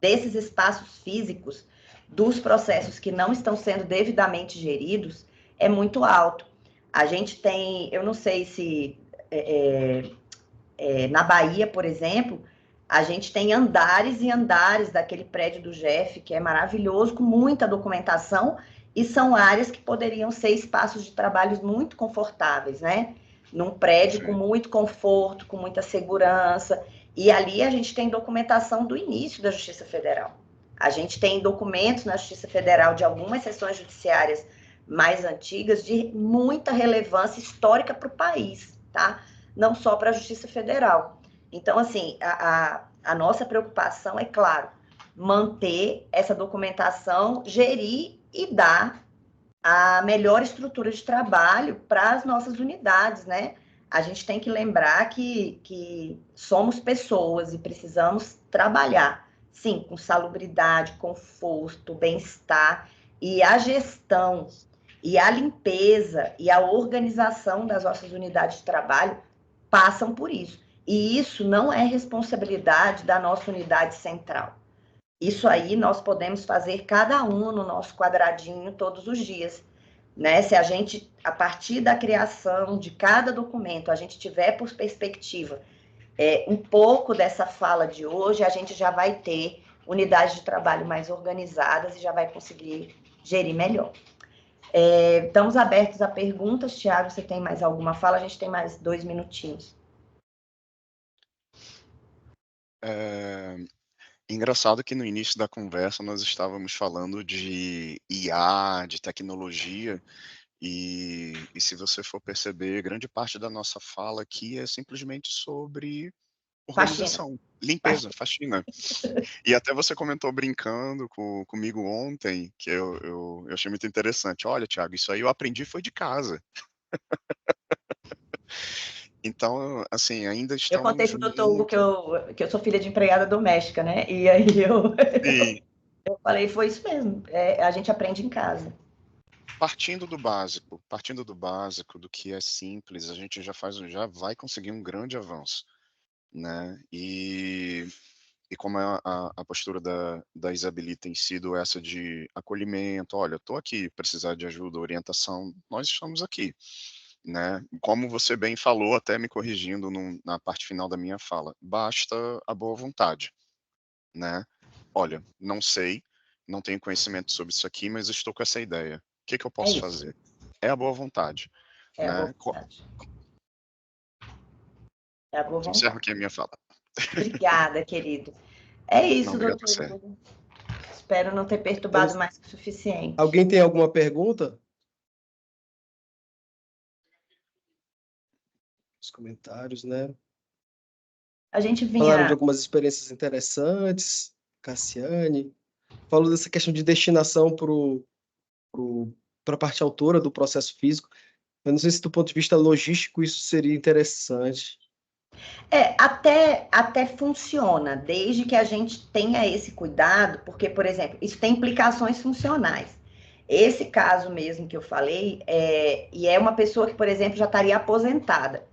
desses espaços físicos, dos processos que não estão sendo devidamente geridos, é muito alto. A gente tem, eu não sei se na Bahia, por exemplo, a gente tem andares e andares daquele prédio do Jeff, que é maravilhoso, com muita documentação, e são áreas que poderiam ser espaços de trabalho muito confortáveis, né? Num prédio com muito conforto, com muita segurança. E ali a gente tem documentação do início da Justiça Federal. A gente tem documentos na Justiça Federal de algumas sessões judiciárias mais antigas de muita relevância histórica para o país, tá? Não só para a Justiça Federal. Então, assim, a nossa preocupação é, claro, manter essa documentação, gerir e dar a melhor estrutura de trabalho para as nossas unidades, né? A gente tem que lembrar que somos pessoas e precisamos trabalhar, sim, com salubridade, conforto, bem-estar, e a gestão e a limpeza e a organização das nossas unidades de trabalho passam por isso. E isso não é responsabilidade da nossa unidade central. Isso aí nós podemos fazer cada um no nosso quadradinho todos os dias, né? Se a gente, a partir da criação de cada documento, a gente tiver por perspectiva um pouco dessa fala de hoje, a gente já vai ter unidades de trabalho mais organizadas e já vai conseguir gerir melhor. Estamos abertos a perguntas. Tiago, você tem mais alguma fala? A gente tem mais 2 minutinhos. Engraçado que no início da conversa nós estávamos falando de IA, de tecnologia, E se você for perceber, grande parte da nossa fala aqui é simplesmente sobre Faxina. organização, limpeza, faxina. E até você comentou brincando comigo ontem, que eu achei muito interessante. Olha, Thiago, isso aí eu aprendi foi de casa. Então, assim, ainda Eu contei estamos pro doutor Hugo muito. que eu sou filha de empregada doméstica, né? E aí Sim, eu falei, foi isso mesmo. A gente aprende em casa. partindo do básico, do que é simples, a gente já vai conseguir um grande avanço, né? E como a postura da Isabeli tem sido essa de acolhimento, olha, estou aqui, precisar de ajuda, orientação, nós estamos aqui, né? Como você bem falou, até me corrigindo na parte final da minha fala, basta a boa vontade, né? Olha, não sei, não tenho conhecimento sobre isso aqui, mas estou com essa ideia. O que eu É posso isso. fazer? É a boa vontade, É a boa né? vontade. É a boa Encerro vontade. aqui a minha fala. Obrigada, querido. É Não, isso, obrigado a doutor você. Hugo. Espero não ter perturbado Temos... mais que o suficiente. Alguém tem alguma pergunta? Os comentários, né? A gente Falaram de vinha. algumas experiências interessantes. Cassiane falou dessa questão de destinação para a parte autora do processo físico. Eu não sei se do ponto de vista logístico isso seria interessante. Até funciona, desde que a gente tenha esse cuidado, porque, por exemplo, isso tem implicações funcionais. Esse caso mesmo que eu falei, e é uma pessoa que, por exemplo, já estaria aposentada.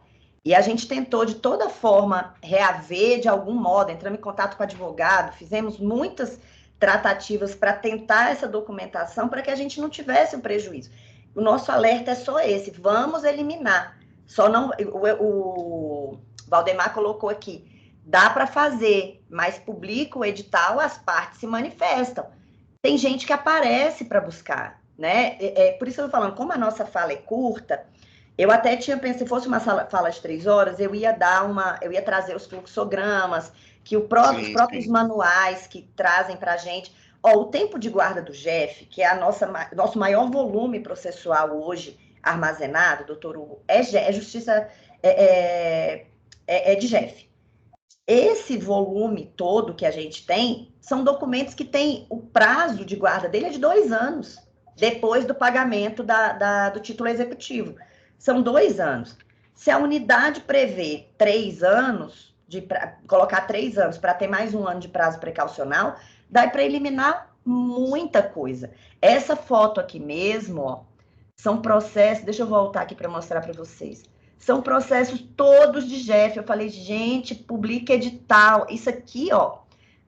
E a gente tentou, de toda forma, reaver de algum modo, entramos em contato com o advogado, fizemos muitas tratativas para tentar essa documentação para que a gente não tivesse um prejuízo. O nosso alerta é só esse: vamos eliminar. Só não. O Valdemar colocou aqui, dá para fazer, mas publica o edital, as partes se manifestam. Tem gente que aparece para buscar, né? Por isso eu tô falando, como a nossa fala é curta, eu até tinha pensado, se fosse uma fala de 3 horas, eu ia trazer os fluxogramas, que os Sim, próprios sim. manuais que trazem para a gente. Ó, o tempo de guarda do GEF, que é nosso maior volume processual hoje armazenado, doutor Hugo, é justiça, de GEF. Esse volume todo que a gente tem são documentos que têm o prazo de guarda dele é de 2 anos, depois do pagamento do título executivo. São 2 anos. Se a unidade prevê 3 anos, colocar 3 anos para ter mais 1 ano de prazo precaucional, dá para eliminar muita coisa. Essa foto aqui mesmo, ó, são processos. Deixa eu voltar aqui para mostrar para vocês. São processos todos de GEF. Eu falei, gente, publica edital. Isso aqui, ó,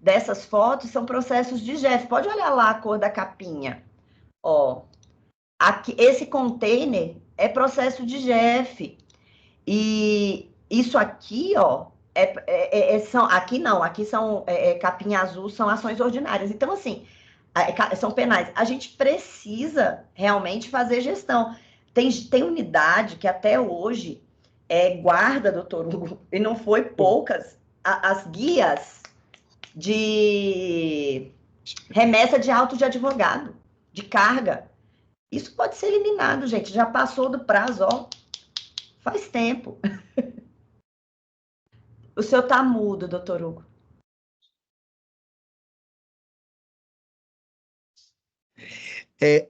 dessas fotos, são processos de GEF. Pode olhar lá a cor da capinha. Ó, aqui, esse container é processo de GEF. E isso aqui, ó, aqui são capinha azul, são ações ordinárias. Então, assim, são penais. A gente precisa realmente fazer gestão. Tem unidade que até hoje guarda, doutor Hugo, e não foi poucas, as guias de remessa de auto de advogado, de carga. Isso pode ser eliminado, gente. Já passou do prazo, ó, faz tempo. O seu tá mudo, doutor Hugo.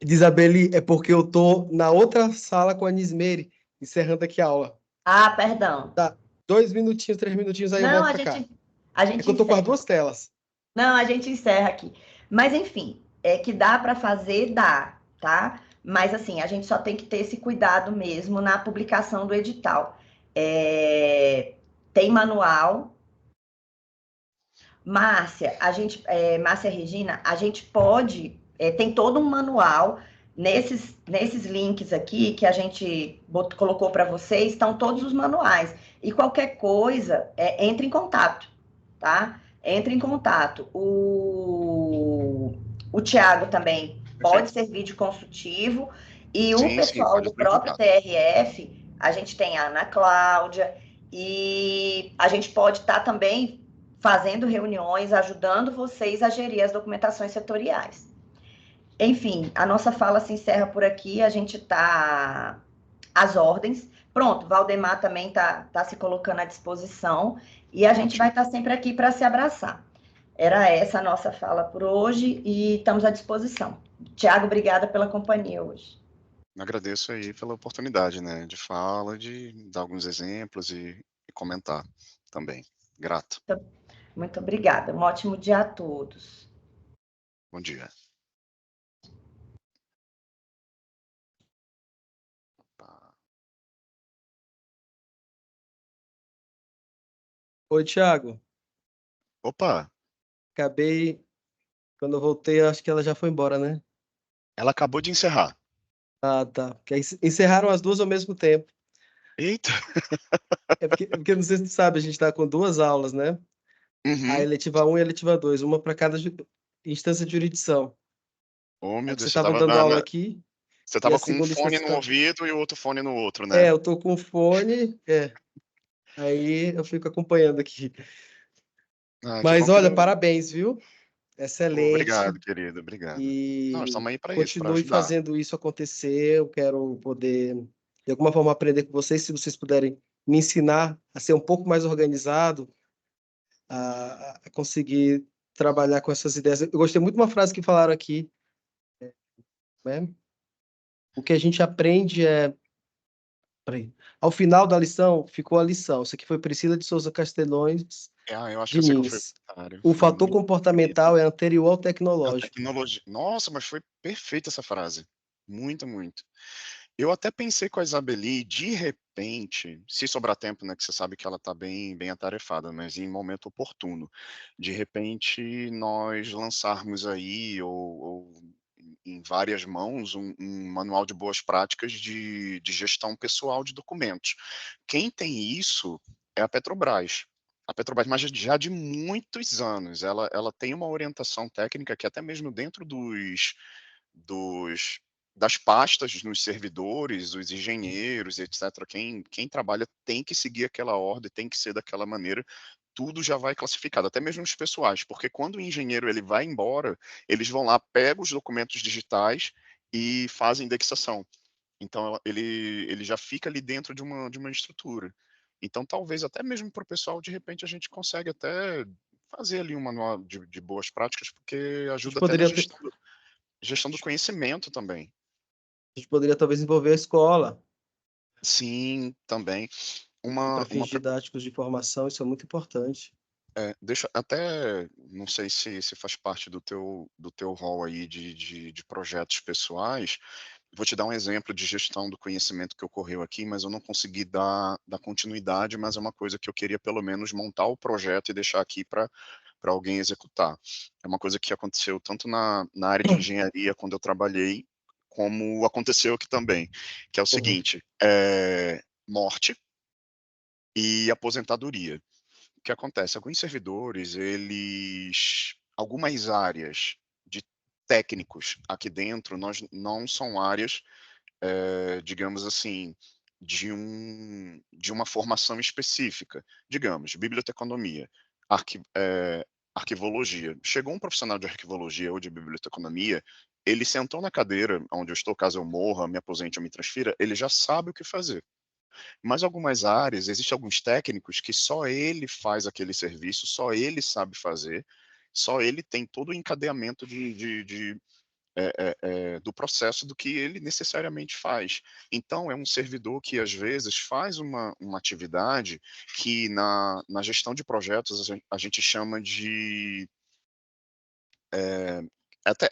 Isabeli, é porque eu tô na outra sala com a Nismeri, encerrando aqui a aula. Ah, perdão. Tá, 2 minutinhos, 3 minutinhos, aí eu Não, volto a para cá. gente, a É gente que eu tô com as encerra. 2 telas. Não, a gente encerra aqui. Mas, enfim, que dá para fazer, dá, tá? Mas, assim, a gente só tem que ter esse cuidado mesmo na publicação do edital. Tem manual. Márcia Regina, a gente pode, tem todo um manual nesses links aqui que a gente colocou para vocês, estão todos os manuais. E qualquer coisa, entre em contato, tá? Entre em contato. O Tiago também pode Perfeito. servir de consultivo. E o Sim, sim, pessoal pode do entrar em próprio contato. TRF, a gente tem a Ana Cláudia, e a gente pode estar também fazendo reuniões, ajudando vocês a gerir as documentações setoriais. Enfim, a nossa fala se encerra por aqui. A gente está às ordens. Pronto, Valdemar também tá se colocando à disposição e a gente vai Ótimo. estar sempre aqui para se abraçar. Era essa a nossa fala por hoje e estamos à disposição. Tiago, obrigada pela companhia hoje. Agradeço aí pela oportunidade, né, de fala, de dar alguns exemplos e comentar também. Grato. Muito obrigada. Um ótimo dia a todos. Bom dia. Tá. Oi, Thiago. Opa, Acabei, quando eu voltei, acho que ela já foi embora, né? ela acabou de encerrar. Ah, tá. Porque aí encerraram as duas ao mesmo tempo. Eita. É porque não sei se tu sabe, a gente está com duas aulas, né? A Uhum. eletiva um e a eletiva 2, uma para cada instância de jurisdição. Oh, Aí meu você Deus, estava dando aula aqui você e a estava com um segunda fone instância no tá... ouvido e o outro fone no outro, né? É, eu tô com fone, aí eu fico acompanhando aqui. Ah, que Mas bom que olha, deu. parabéns, viu? Pô, Excelente. obrigado, querido, obrigado. Não, E estamos aí para isso, para continue ajudar. fazendo isso acontecer. Eu quero poder, de alguma forma, aprender com vocês. Se vocês puderem me ensinar a ser um pouco mais organizado, a conseguir trabalhar com essas ideias. Eu gostei muito de uma frase que falaram aqui, né? O que a gente aprende é. Peraí. Ao final da lição, ficou a lição. Isso aqui foi Priscila de Souza Castelões Ah, eu acho que eu sei qual foi o Diniz. comentário. O Foi fator muito bonito. comportamental é anterior ao A tecnológico. tecnologia. Nossa, mas foi perfeita essa frase. Muito, muito. Eu até pensei com a Isabeli, de repente, se sobrar tempo, né, que você sabe que ela está bem, bem atarefada, mas em momento oportuno, de repente nós lançarmos aí, ou em várias mãos, um manual de boas práticas de gestão pessoal de documentos. Quem tem isso é a Petrobras. A Petrobras, mas já de muitos anos, ela tem uma orientação técnica que até mesmo dentro dos das pastas nos servidores, os engenheiros, etc. Quem trabalha tem que seguir aquela ordem, tem que ser daquela maneira, tudo já vai classificado, até mesmo os pessoais, porque quando o engenheiro ele vai embora, eles vão lá, pegam os documentos digitais e fazem indexação. Então ele já fica ali dentro de uma estrutura. Então talvez até mesmo para o pessoal, de repente, a gente consegue até fazer ali um manual de boas práticas, porque A gente ajuda até na poderia ter, gestão do conhecimento também. a gente poderia talvez envolver a escola Sim, também. para Uma fins pre didáticos de formação, isso é muito importante. deixa até não sei se faz parte do teu rol aí de projetos pessoais, vou te dar um exemplo de gestão do conhecimento que ocorreu aqui, mas eu não consegui dar continuidade, mas é uma coisa que eu queria pelo menos montar o projeto e deixar aqui para alguém executar. É uma coisa que aconteceu tanto na área de engenharia, quando eu trabalhei, como aconteceu aqui também, que é o Uhum. seguinte, morte e aposentadoria. O que acontece? Alguns servidores, algumas áreas de técnicos aqui dentro, nós não são áreas, digamos assim, de uma formação específica. Digamos, biblioteconomia, arquivologia. Chegou um profissional de arquivologia ou de biblioteconomia, ele sentou na cadeira onde eu estou, caso eu morra, me aposente ou me transfira, ele já sabe o que fazer. Mas algumas áreas, existem alguns técnicos que só ele faz aquele serviço, só ele sabe fazer, só ele tem todo o encadeamento do processo do que ele necessariamente faz. Então, é um servidor que, às vezes, faz uma atividade que, na gestão de projetos, a gente chama de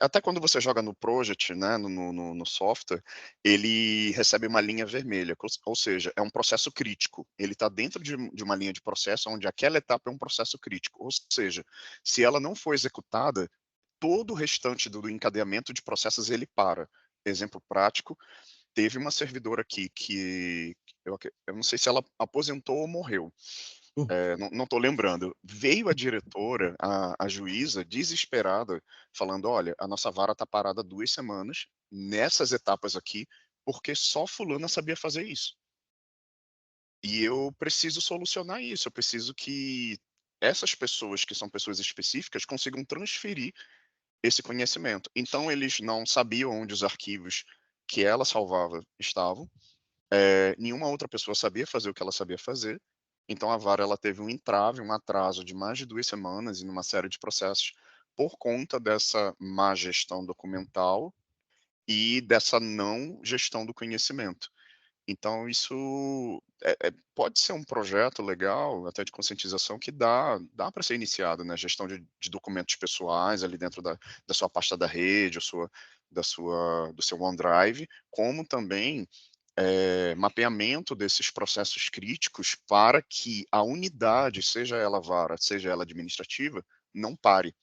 até quando você joga no project, né, no software, ele recebe uma linha vermelha, ou seja, é um processo crítico. Ele está dentro de uma linha de processo onde aquela etapa é um processo crítico. Ou seja, se ela não for executada, todo o restante do encadeamento de processos ele para. Exemplo prático, teve uma servidora aqui que eu não sei se ela aposentou ou morreu. Não estou lembrando. Veio a diretora, a juíza, desesperada, falando: olha, a nossa vara está parada 2 semanas nessas etapas aqui, porque só fulana sabia fazer isso. E eu preciso solucionar isso. Eu preciso que essas pessoas, que são pessoas específicas, consigam transferir esse conhecimento. Então, eles não sabiam onde os arquivos que ela salvava estavam, nenhuma outra pessoa sabia fazer o que ela sabia fazer, então a vara ela teve um entrave, um atraso de mais de 2 semanas em uma série de processos, por conta dessa má gestão documental e dessa não gestão do conhecimento. Então isso pode ser um projeto legal, até de conscientização, que dá para ser iniciado, né, gestão de documentos pessoais ali dentro da sua pasta da rede, do seu OneDrive, como também mapeamento desses processos críticos para que a unidade, seja ela vara, seja ela administrativa, não pare,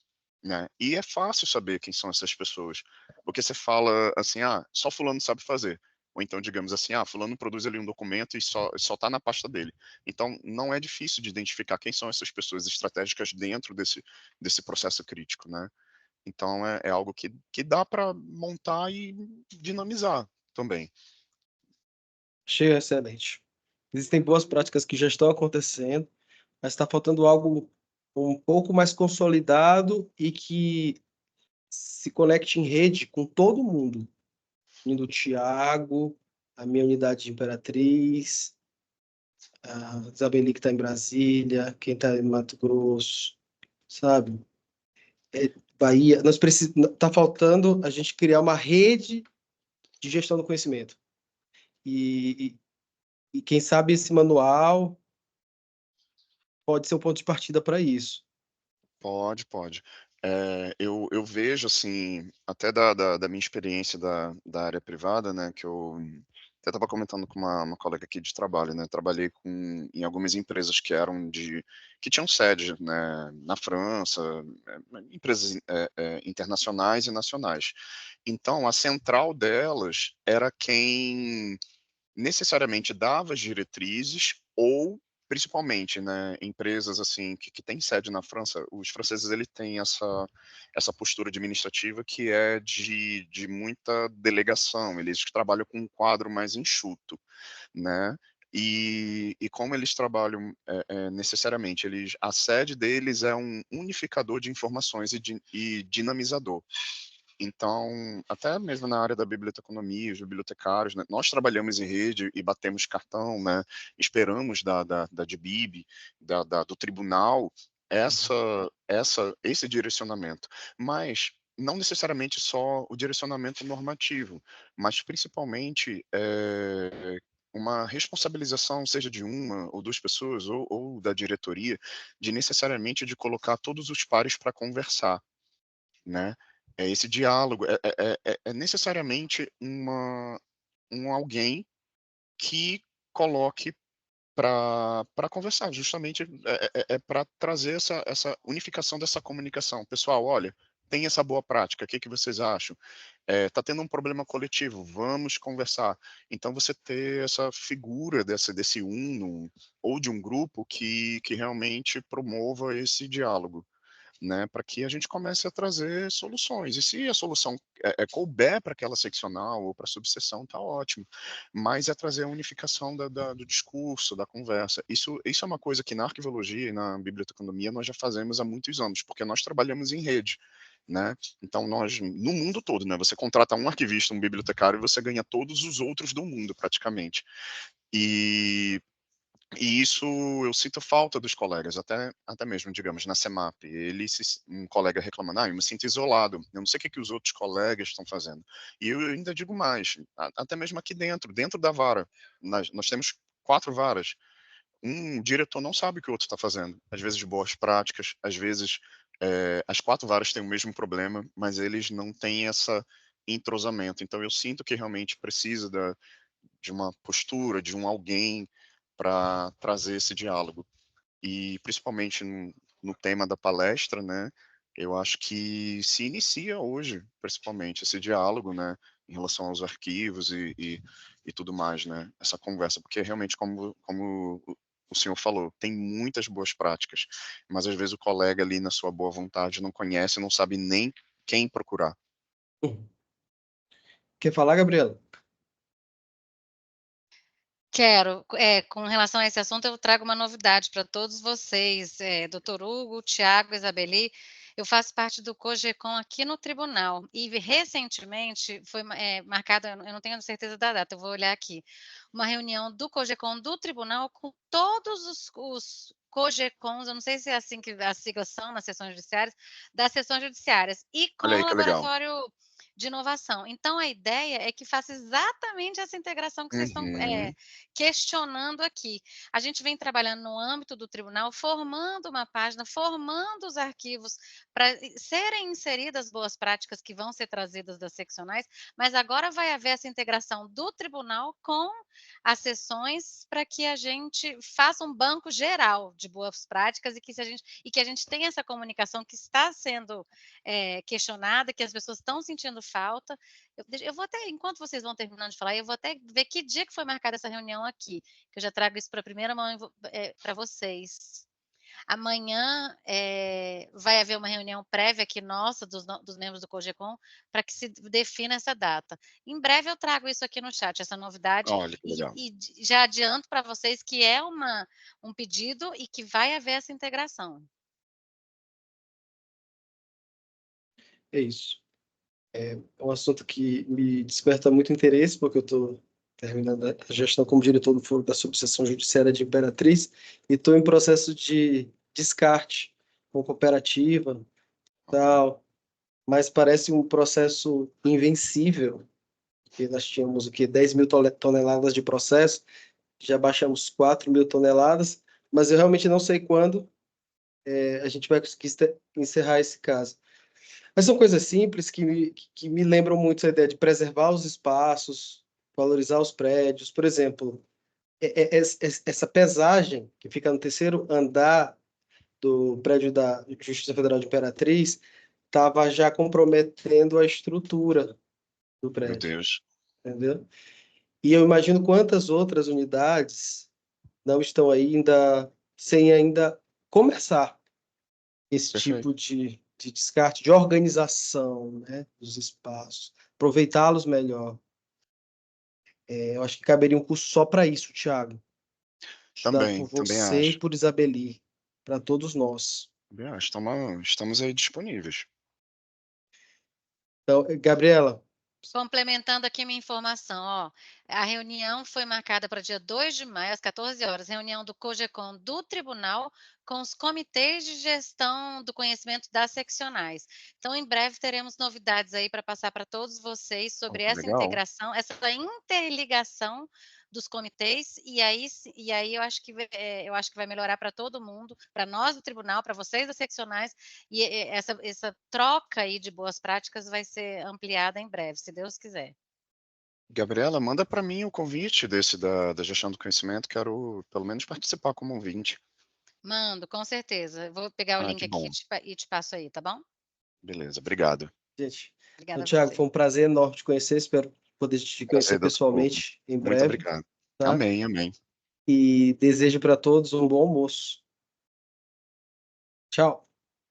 né. E é fácil saber quem são essas pessoas, porque você fala assim: "Ah, só fulano sabe fazer", ou então digamos assim: "Ah, fulano produz ali um documento e só está na pasta dele". Então não é difícil de identificar quem são essas pessoas estratégicas dentro desse processo crítico, né. Então é algo que dá para montar e dinamizar também. Achei excelente. Existem boas práticas que já estão acontecendo, mas está faltando algo um pouco mais consolidado e que se conecte em rede com todo mundo, indo o Tiago, a minha unidade de Imperatriz, a Isabeli que está em Brasília, quem está em Mato Grosso, sabe? Bahia, nós precisamos, está faltando a gente criar uma rede de gestão do conhecimento. E quem sabe esse manual pode ser um ponto de partida para isso. Pode, pode. Eu vejo, assim, até da minha experiência da área privada, né, que eu até estava comentando com uma colega aqui de trabalho, né, trabalhei em algumas empresas que tinham sede, né, na França, empresas, internacionais e nacionais. Então, a central delas era quem necessariamente dava as diretrizes ou, principalmente, né, empresas, assim, que têm sede na França, os franceses ele têm essa postura administrativa que é de muita delegação, eles trabalham com um quadro mais enxuto, né. E como eles trabalham, necessariamente, a sede deles é um unificador de informações e dinamizador. Então, até mesmo na área da biblioteconomia, os bibliotecários, né, nós trabalhamos em rede e batemos cartão, né, esperamos da DBIB, do tribunal, esse direcionamento. Mas não necessariamente só o direcionamento normativo, mas principalmente uma responsabilização, seja de uma ou duas pessoas, ou da diretoria, de necessariamente de colocar todos os pares para conversar, né. É esse diálogo, é necessariamente um alguém que coloque para conversar, justamente pra trazer essa unificação dessa comunicação. "Pessoal, olha, tem essa boa prática, o que que vocês acham? Tá tendo um problema coletivo, vamos conversar". Então você ter essa figura desse uno ou de um grupo que realmente promova esse diálogo, né, para que a gente comece a trazer soluções. E se a solução couber para aquela seccional ou para a subseção, tá ótimo. Mas é trazer a unificação do discurso, da conversa. Isso é uma coisa que na arquivologia e na biblioteconomia nós já fazemos há muitos anos, porque nós trabalhamos em rede, né. Então nós no mundo todo, né, você contrata um arquivista, um bibliotecário e você ganha todos os outros do mundo praticamente. E e isso eu sinto falta dos colegas, até mesmo, digamos, na CEMAP, um colega reclamando: "Ah, eu me sinto isolado, eu não sei o que que os outros colegas estão fazendo". E eu ainda digo mais, até mesmo aqui dentro da vara, nós temos 4 varas, um diretor não sabe o que o outro está fazendo, às vezes boas práticas, às vezes, as 4 varas têm o mesmo problema, mas eles não têm essa entrosamento. Então eu sinto que realmente precisa de uma postura, de um alguém para trazer esse diálogo. E principalmente no tema da palestra, né, eu acho que se inicia hoje, principalmente, esse diálogo, né, em relação aos arquivos e tudo mais, né, essa conversa, porque realmente como o senhor falou, tem muitas boas práticas, mas às vezes o colega ali na sua boa vontade não conhece, não sabe nem quem procurar. Quer falar, Gabriela? Quero. Com relação a esse assunto, eu trago uma novidade para todos vocês, doutor Hugo, Tiago, Isabeli. Eu faço parte do COGECOM aqui no tribunal e recentemente foi marcada, eu não tenho certeza da data, eu vou olhar aqui, uma reunião do COGECOM do tribunal com todos os COGECONs, eu não sei se é assim que as siglas são nas sessões judiciárias, das sessões judiciárias, e com Olha aí o que legal. laboratório de inovação. Então a ideia é que faça exatamente essa integração que vocês estão Uhum. questionando aqui. A gente vem trabalhando no âmbito do tribunal, formando uma página, formando os arquivos para serem inseridas boas práticas que vão ser trazidas das seccionais, mas agora vai haver essa integração do tribunal com as sessões para que a gente faça um banco geral de boas práticas e que a gente tenha essa comunicação que está sendo questionada, que as pessoas estão sentindo falta. Eu vou até, enquanto vocês vão terminando de falar, eu vou até ver que dia que foi marcada essa reunião aqui, que eu já trago isso para primeira mão para vocês. Amanhã vai haver uma reunião prévia aqui nossa, dos membros do COGECOM, para que se defina essa data. Em breve eu trago isso aqui no chat, essa novidade, Olha que legal. e já adianto para vocês que é um pedido e que vai haver essa integração. É isso. É um assunto que me desperta muito interesse, porque eu estou terminando a gestão como diretor do Foro da Subseção Judiciária de Imperatriz e estou em processo de descarte com cooperativa tal, mas parece um processo invencível, porque nós tínhamos o quê? 10 mil toneladas de processo, já baixamos 4 mil toneladas, mas eu realmente não sei quando a gente vai conseguir encerrar esse caso. Mas são coisas simples que me lembram muito a ideia de preservar os espaços, valorizar os prédios. Por exemplo, essa pesagem que fica no terceiro andar do prédio da Justiça Federal de Imperatriz estava já comprometendo a estrutura do Meu prédio, Deus. entendeu? E eu imagino quantas outras unidades não estão ainda sem ainda começar esse Perfeito. tipo de descarte, de organização, né, dos espaços, aproveitá-los melhor. Eu acho que caberia um curso só para isso, Thiago, estudado por Também você e acho. por Isabeli, para todos nós. Também acho. Estamos aí disponíveis. Então, Gabriela, Complementando aqui minha informação, ó, a reunião foi marcada para dia 2 de maio, às 14 horas, reunião do COGECOM do tribunal com os comitês de gestão do conhecimento das seccionais. Então, em breve teremos novidades aí para passar para todos vocês sobre essa Legal. integração, essa interligação dos comitês, e aí eu acho que vai melhorar para todo mundo, para nós do tribunal, para vocês das seccionais, e essa troca aí de boas práticas vai ser ampliada em breve, se Deus quiser. Gabriela, manda para mim o convite desse da gestão do conhecimento. Quero pelo menos participar como ouvinte. Mando, com certeza. Eu vou pegar o Ah, link que aqui bom. e te passo aí, tá bom? Beleza, obrigado. gente, então, Obrigada a Thiago, você. foi um prazer enorme te conhecer, espero poder te conhecer Prazer é todo meu. pessoalmente em Muito breve, obrigado. tá? Amém, amém. E desejo para todos um bom almoço. Tchau.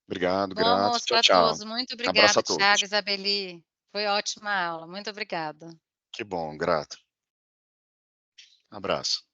Obrigado, Bom grato. almoço Tchau, para tchau. todos. Muito Abraço obrigada, a todos. Thiago, Isabeli. Foi ótima aula. Muito obrigada. Que bom, grato. Abraço.